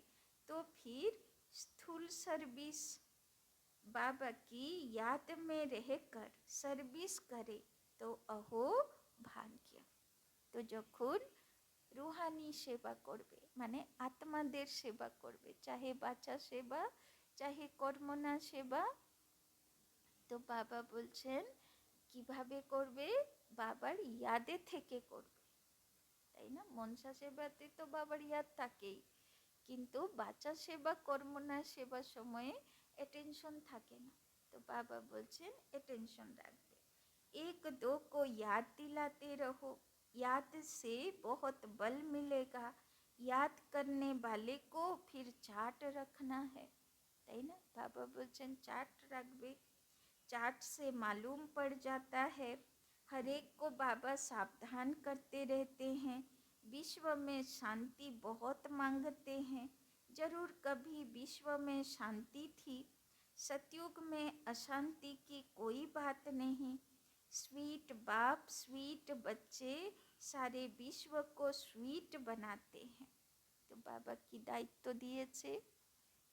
तो फिर स्थूल सर्विस बाबा की याद में रहकर सर्विस करे तो अहो भाग्य। तो যখন রুহানি সেবা করবে মানে আত্মাদের সেবা করবে, চাহে বাচ্চা সেবা চাহে কর্মনা সেবা, তো বাবা বলছেন কিভাবে করবে? বাবার ইয়াদে থেকে করবে, তাই না? মনসা সেবাতে তো বাবার ইয়াদ থাকেই, কিন্তু বাচ্চা সেবা কর্মনা সেবার সময়ে অ্যাটেনশন থাকে না, তো বাবা বলছেন অ্যাটেনশন রাখবে। एक दो को याद दिलाते रहो, याद से बहुत बल मिलेगा, याद करने वाले को फिर चार्ट रखना है, তাই না? বাবা বলছেন চার্ট রাখবে, चार्ट से मालूम पड़ जाता है, हर एक को बाबा सावधान करते रहते हैं, विश्व में शांति बहुत मांगते हैं, जरूर कभी विश्व में शांति थी, सतयुग में अशांति की कोई बात नहीं, स्वीट बाप स्वीट बच्चे सारे विश्व को स्वीट बनाते हैं। तो बाबा की दायित्व दिएছে,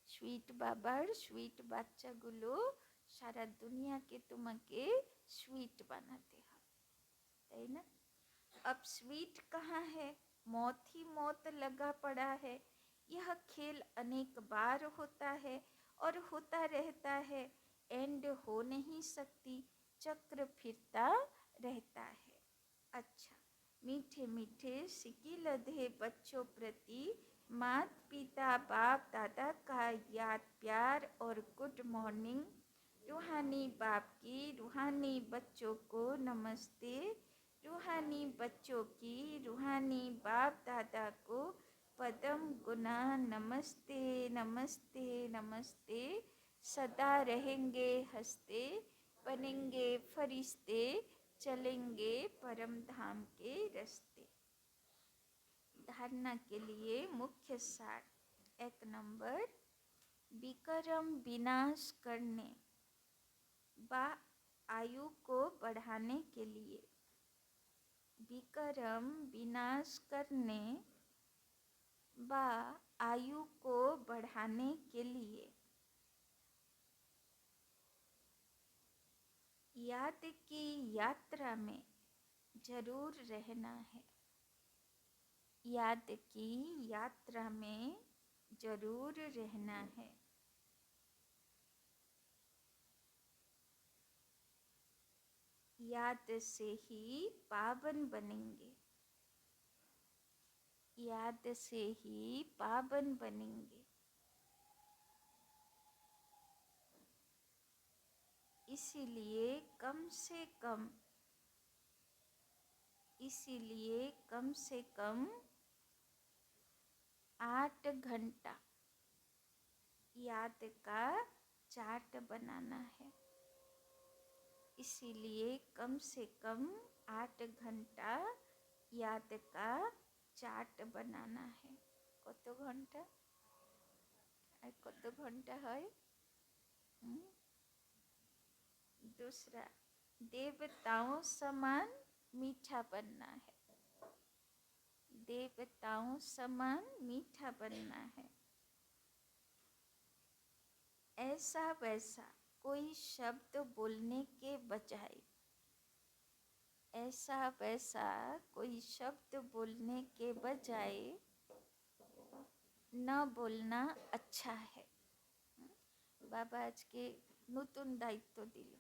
সুইট বাবার সুইট বাচ্চাগুলো সারা দুনিয়াকে তোমাকে সুইট বানাতে হবে, তাই না? अब स्वीट कहाँ है, मौत ही मौत लगा पड़ा है, यह खेल अनेक बार होता है और होता रहता है, एंड हो नहीं सकती, चक्र फिरता रहता है। अच्छा, मीठे मीठे सिकिलधे बच्चों प्रति मात पिता बाप दादा का याद प्यार और गुड मॉर्निंग, रूहानी बाप की रूहानी बच्चों को नमस्ते, रूहानी बच्चों की रूहानी बाप दादा को पदम गुना नमस्ते नमस्ते नमस्ते, सदा रहेंगे हंसते, बनेंगे फरिश्ते, चलेंगे परम धाम के रास्ते। धारणा के लिए मुख्य सार, 1 नंबर, विक्रम विनाश करने व आयु को बढ़ाने के लिए, विक्रम विनाश करने व आयु को बढ़ाने के लिए याद की यात्रा में जरूर रहना है। याद की यात्रा में जरूर रहना है। याद से ही पावन बनेंगे। याद से ही पावन बनेंगे। इसीलिए कम से कम 8 घंटा याद का चार्ट बनाना है। इसीलिए कम से कम 8 घंटा याद का चार्ट बनाना है। कत घंटा और कत घंटा है? दूसरा, देवताओं समान मीठा बनना है। देवताओं समान मीठा बनना है। ऐसा वैसा कोई शब्द बोलने के बजाय, ऐसा वैसा कोई शब्द बोलने के बजाय न बोलना अच्छा है। बाबा आज के नतून दायित्व दिल,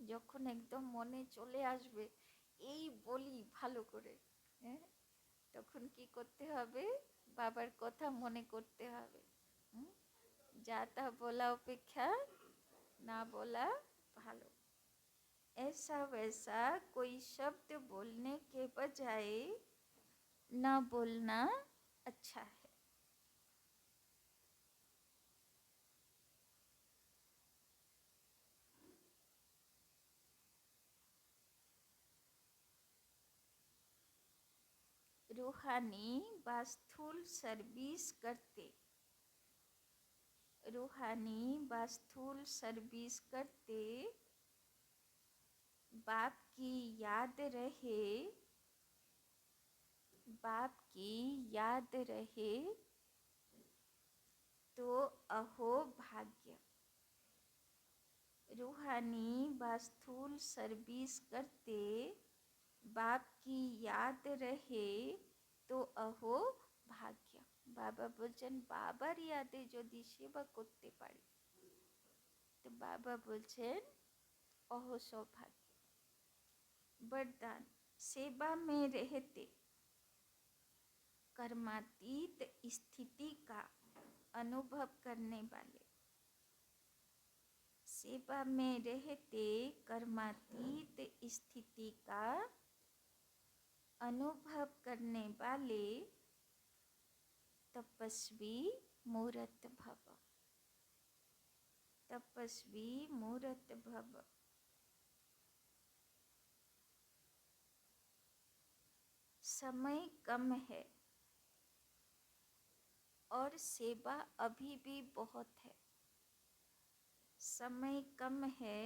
যখন একদম মনে চলে আসবে এই বলি ভালো করে, তখন কি করতে হবে? বাবার কথা মনে করতে হবে। যা তা বলা অপেক্ষা না বলা ভালো। ऐसा वैसा कोई शब्द बोलने के बजाय न बोलना अच्छा है। रूहानी व स्थूल सर्विस करते, रूहानी व स्थूल सर्विस करते बाप की याद रहे, बाप की याद रहे तो अहो भाग्य। रूहानी व स्थूल सर्विस करते बाप की याद रहे तो अहो भाग्य। बाबा बोलছেন বাবার यादे যদি সেবা করতে পারি तो बाबा बोलছেন अहो सौभाग्य। वरदान, सेवा में रहते कर्मातीत स्थिति का अनुभव करने वाले, सेवा में रहते कर्मातीत स्थिति का अनुभव करने वाले तपस्वी मूर्त भव, तपस्वी मूर्त भव। समय कम है और सेवा अभी भी बहुत है। समय कम है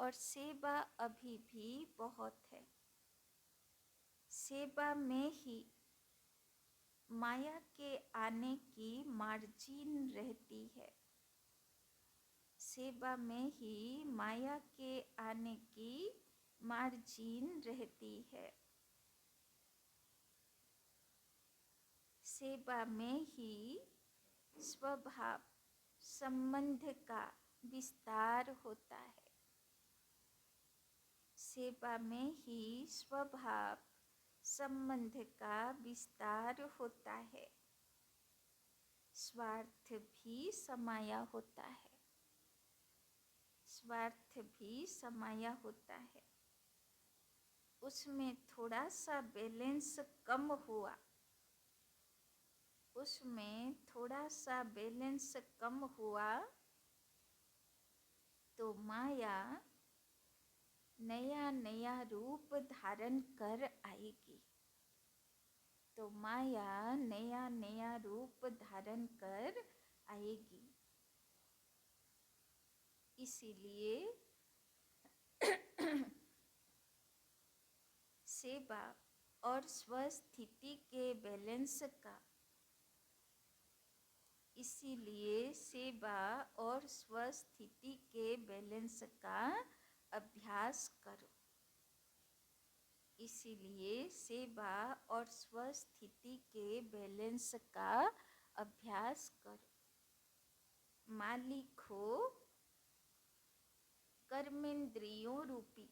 और सेवा अभी भी बहुत है। सेवा में ही माया के आने की मार्जिन रहती है। सेवा में ही माया के आने की मार्जिन रहती है। सेवा में ही स्वभाव संबंध का विस्तार होता है। सेवा में ही स्वभाव संबंध का विस्तार होता है। स्वार्थ भी समाया होता है, स्वार्थ भी समाया होता है। उसमें थोड़ा सा बैलेंस कम हुआ, उसमें थोड़ा सा बैलेंस कम हुआ तो माया नया नया रूप धारण कर आएगी, तो माया नया नया रूप धारण कर आएगी। इसीलिए सेवा और स्वस्थिति के बैलेंस का इसीलिए सेवा और स्वस्थिति के बैलेंस का अभ्यास करो। इसीलिए सेवा और स्वस्थिति के बैलेंस का अभ्यास करो। मालिक हो कर्मेंद्रियों रूपी,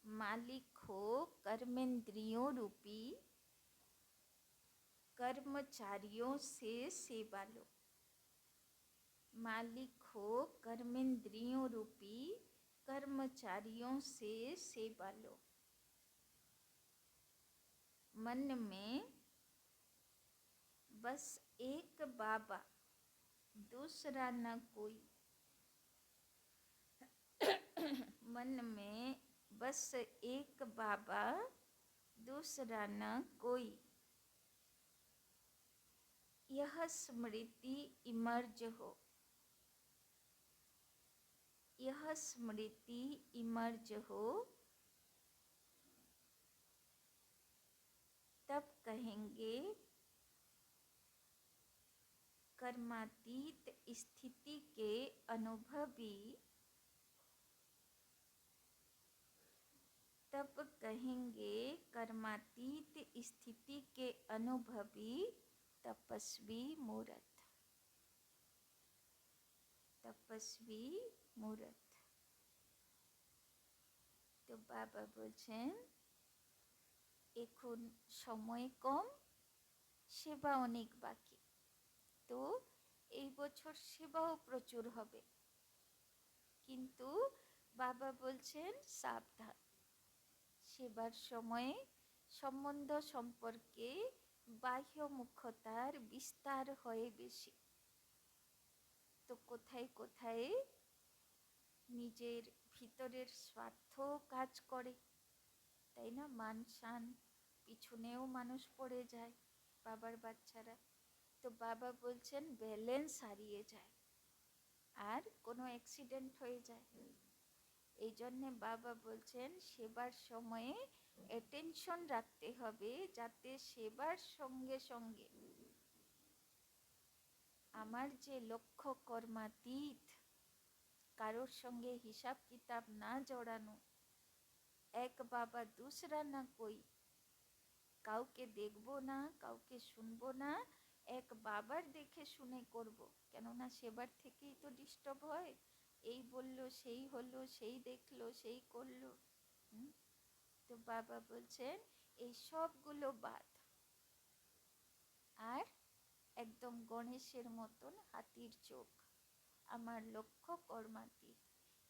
मालिक हो कर्मेंद्रियों रूपी कर्मचारियों से सेवा लो। मालिक हो कर्मेंद्रियों रूपी कर्मचारियों से सेवा लो। मन में बस एक बाबा, दूसरा न कोई। मन में बस एक बाबा, दूसरा न कोई। यह स्मृति इमर्ज हो, यह स्मृति इमर्ज हो, तब कहेंगे कर्मातीत स्थिति के अनुभवी, तब कहेंगे कर्मातीत स्थिति के अनुभवी तपस्वी मूर्त, तपस्वी मूर्त। তো বাবা বলছেন এখন সময় কম, সেবা অনেক বাকি, তো এই বছর সেবাও প্রচুর হবে, কিন্তু বাবা বলছেন সাবধান, সেবার সময়ে সম্বন্ধ সম্পর্কে বাহ্যমুখতার বিস্তার হয় বেশি। তো কোথায় কোথায় নিজের ভিতরের স্বার্থ কাজ করে, তাই না? মান শান পিছনেও মানুষ পড়ে যায় বাবার বাচ্চারা। তো বাবা বলছেন ব্যালেন্স হারিয়ে যায় আর কোনো অ্যাক্সিডেন্ট হয়ে যায়। এই জন্যে বাবা বলছেন সেবার সময়ে অ্যাটেনশন রাখতে হবে, যাতে সেবার সঙ্গে সঙ্গে আমার যে লক্ষ্য কর্মাতীত, কারোর সঙ্গে হিসাব কিতাব না জড়ানো, এক বাবা दूसरा না কই, কাউকে দেখবো না, কাউকে শুনবো না, এক বাবার দেখে শুনে করব, কেননা সেবার থেকেই তো ডিস্টার্ব হয়, এই বললো সেই হলো, সেই দেখলো সেই করলো। তো বাবা বলছেন এই সবগুলো বাদ, আর একদম গণেশের মতন হাতির চোখ, আমার লক্ষ্য কর্মাতীত,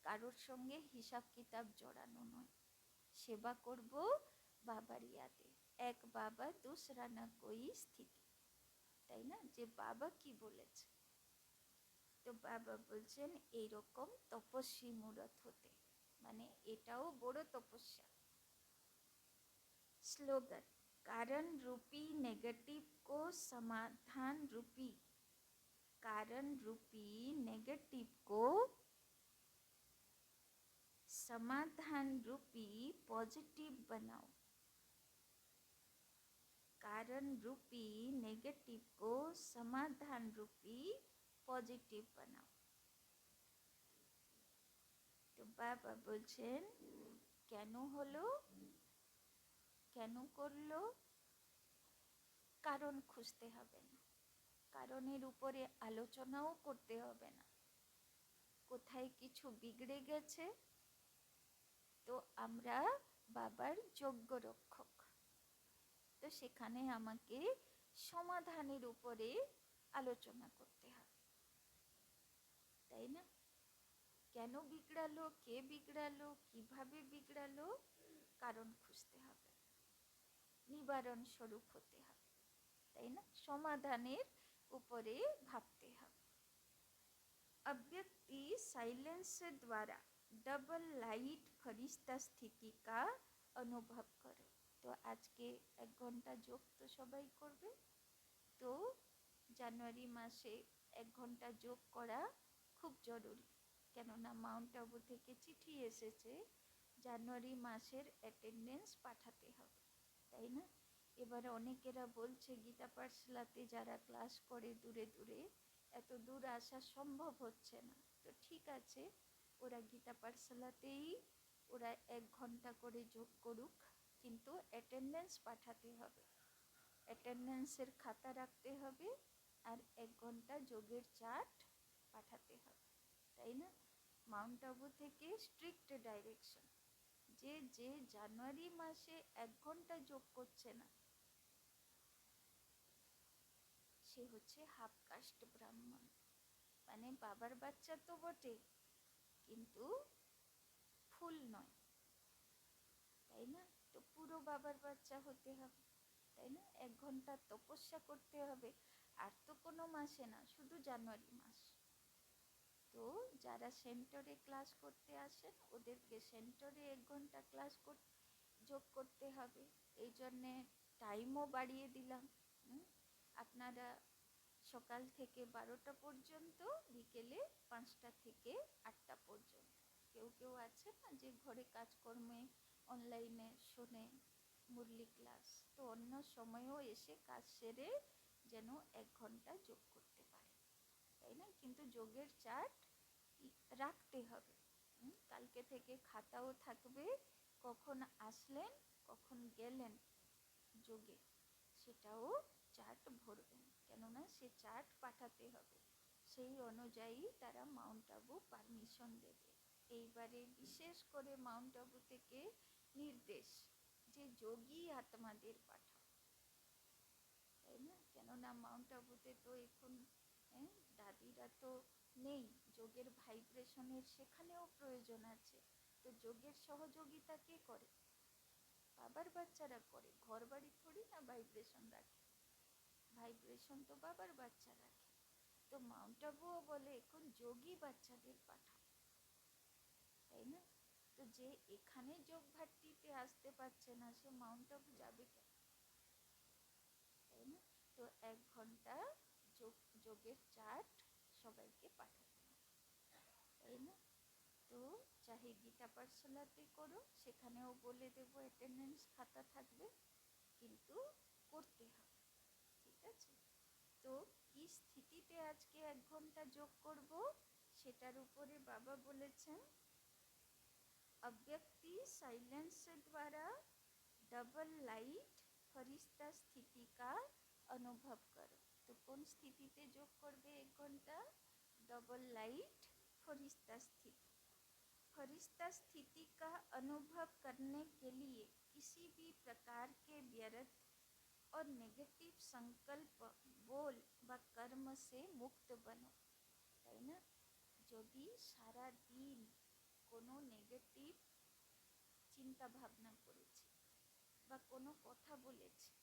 কারোর সঙ্গে হিসাব কিতাব জড়ানো নয়, সেবা করব বাবার ইয়াদে, এক বাবা दूसरा না কই স্থিতি, তাই না? যে বাবা কি বলেছে। তো বাবা বলছেন এইরকম তপস্বী মূরত হতে, মানে এটাও বড় তপস্যা। स्लोगन, कारण रूपी नेगेटिव को समाधान रूपी, कारण रूपी नेगेटिव को समाधान रूपी पॉजिटिव बनाओ, कारण रूपी नेगेटिव को समाधान रूपी पॉजिटिव बनाओ। तो बाबा बोलছেন কেন হলো, কেন করলো, কারণ খুঁজতে হবে না, কারণের উপরে আলোচনাও করতে হবে না। কোথায় কিছু বিগড়ে গেছে, তো আমরা বাবার যোগ্য রক্ষক, তো সেখানে আমাকে সমাধানের উপরে আলোচনা করতে হবে, তাই না? কেন বিগড়ালো, কে বিগড়ালো, কিভাবে বিগড়ালো, কারণ খুঁজতে হবে, নিবারণ স্বরূপ হতে হবে, তাই না? সমাধানের উপরে ভাবতে হবে। अव्यक्ति साइलेंस द्वारा डबल लाइट फरिश्ता स्थिति का अनुभव करो। तो आज के 1 घंटा যোগ তো সবাই করবে, তো জানুয়ারি মাসে 1 ঘন্টা যোগ করা খুব জরুরি, কেননা মাউন্ট আবু থেকে চিঠি এসেছে জানুয়ারি মাসের অ্যাটেন্ডেন্স পাঠাতে হবে, তাই না? এবারে অনেকেরা বলছে গীতা পাঠশালাতে যারা ক্লাস করে দূরে দূরে এত দূর আসা সম্ভব হচ্ছে না। তো ঠিক আছে, ওরা গীতা পাঠশালাতেই ওরা 1 ঘন্টা করে যোগ করুক, কিন্তু অ্যাটেন্ডেন্স পাঠাতে হবে, অ্যাটেন্ডেন্সের খাতা রাখতে হবে, আর 1 ঘন্টা যোগের চার্ট পাঠাতে হবে, তাই না? মাউন্ট আবু থেকে স্ট্রিক্ট ডাইরেকশন যে যে জানুয়ারি মাসে 1 ঘন্টা যোগ করছে না সে হচ্ছে হাফ কাস্ট ব্রাহ্মণ, মানে বাবার বাচ্চা তো বটে কিন্তু ফুল নয়, তাই না? তো পুরো বাবার বাচ্চা হতে হবে, তাই না? 1 ঘন্টা তপস্যা করতে হবে, আর তো কোনো মাসে না, শুধু জানুয়ারি মাস। তো যারা সেন্টারে ক্লাস করতে আসেন ওদেরকে সেন্টারে 1 ঘন্টা ক্লাস যোগ করতে হবে, এই জন্যে টাইমও বাড়িয়ে দিলাম। আপনারা সকাল থেকে 12টা পর্যন্ত, বিকেলে 5টা থেকে 8টা পর্যন্ত। কেউ কেউ আছে না যে ঘরে কাজকর্মে অনলাইনে শোনে মুরলি ক্লাস, তো অন্য সময়েও এসে কাজ সেরে যেন 1 ঘন্টা যোগ করতে পারে, তাই না? কিন্তু যোগের চার্ট রাখতে হবে, কালকে থেকে খাতাও থাকবে, কখন আসলেন কখন গেলেন যোগে সেটাও চার্ট ভরবেন, কেননা সে চার্ট পাঠাতে হবে, সেই অনুযায়ী তারা মাউন্ট আবু পারমিশন দেবে। এইবারে বিশেষ করে মাউন্ট আবু থেকে নির্দেশ যে যোগী আত্মাদের পাঠাও, তাই না? কেননা মাউন্ট আবুতে তো এখন দাদিরা তো নেই, যোগের ভাইব্রেশনের সেখানেও প্রয়োজন আছে, তো যোগের সহযোগিতা কে করে? বাবার বাচ্চারা করে, ঘর বাড়ি থোড়ি না ভাইব্রেশন রাখে, ভাইব্রেশন তো বাবার বাচ্চা রাখে। তো মাউন্ট আবুও বলে এখন যোগী বাচ্চাদের পাঠাও, তাই না? তো যে এখানে যোগ ভাট্টিতে আসতে পারছে না সে মাউন্ট আবু যাবে কেন, তাই না? তো 1 ঘন্টা যোগের চার্ট সবাইকে পাঠাতে হবে, তাই না? তো চাহে গীতা পাঠশালাতে করো, সেখানেও বলে দেবো অ্যাটেন্ডেন্স খাতা থাকবে, কিন্তু করতে হবে, ঠিক আছে? তো কি স্থিতিতে আজকে 1 ঘন্টা যোগ করব সেটার উপরে বাবা বলেছেন अव्यक्ति साइलेंस द्वारा डबल लाइट फरिश्ता स्थिति का अनुभव करो। तो कौन स्थितिते যোগ করবে 1 ঘন্টা? डबल लाइट फरिश्ता स्थिति। फरिश्ता स्थिति का अनुभव करने के लिए किसी भी प्रकार के व्यर्थ और नेगेटिव संकल्प बोल व कर्म से मुक्त बनो, তাই না? যদি সারা দিন কোনো নেগেটিভ চিন্তা ভাবনা করেছি বা কোনো কথা বলেছি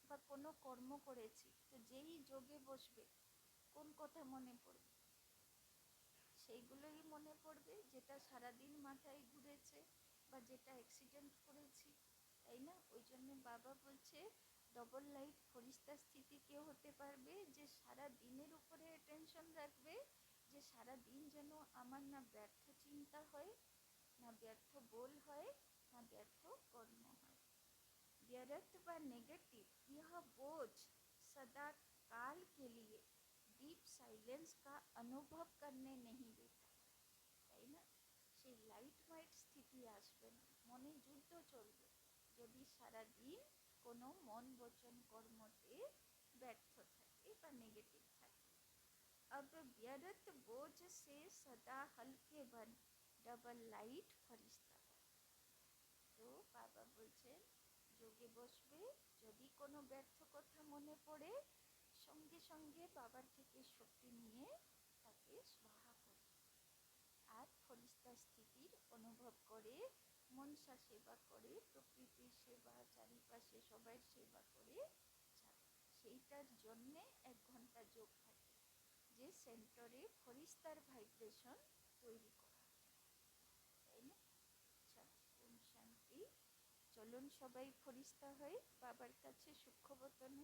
বা কোনো কর্ম করেছি, তো যেই যোগে বসবে কোন কথা মনে পড়বে? সেইগুলোই মনে পড়বে যেটা সারাদিন মাথায় ঘুরেছে বা যেটা অ্যাক্সিডেন্ট করেছি, তাই না? ওই জন্য বাবা বলছে ডবল লাইট ফরিস্তা স্থিতি কেউ হতে পারবে যে সারা দিনের উপরে টেনশন রাখবে, যে সারা দিন যেন আমার না ব্যর্থ চিন্তা হয়, না ব্যর্থ बोल হয়, না ব্যর্থ কর্ম হয়। व्यर्थ व नेगेटिव यह बोझ सदा काल के लिए डीप साइलेंस का अनुभव करने नहीं देता, তাই না? সেই লাইট মাইট স্থিতি আসবে না, মনে যুদ্ধ চলবে যদি সারা দিন কোনো মন বচন কর্মতে ব্যর্থ থাকে বা নেগেটিভ থাকে। अब व्यर्थ बोझ से सदा हल्के बन डबल लाइट फरिश्ता बन। তো বাবা বলছেন যোগে বসবে, যদি কোনো ব্যর্থ কথা মনে পড়ে সঙ্গে সঙ্গে বাবার থেকে শক্তি নিয়ে তাকে স্বাহা করে, আর ফরিস্তা স্থিতির অনুভব করে মনসা সেবা করে, প্রকৃতির সেবা, চারিপাশে সবার সেবা করে যাবে। সেইটার জন্যে 1 ঘন্টা যোগ থাকে, যে সেন্টারে ফরিস্তার ভাইব্রেশন তৈরি করা, তাই না? আচ্ছা, ওম শান্তি। চলুন সবাই ফরিস্তা হয়ে বাবার কাছে সূক্ষ্মবতনে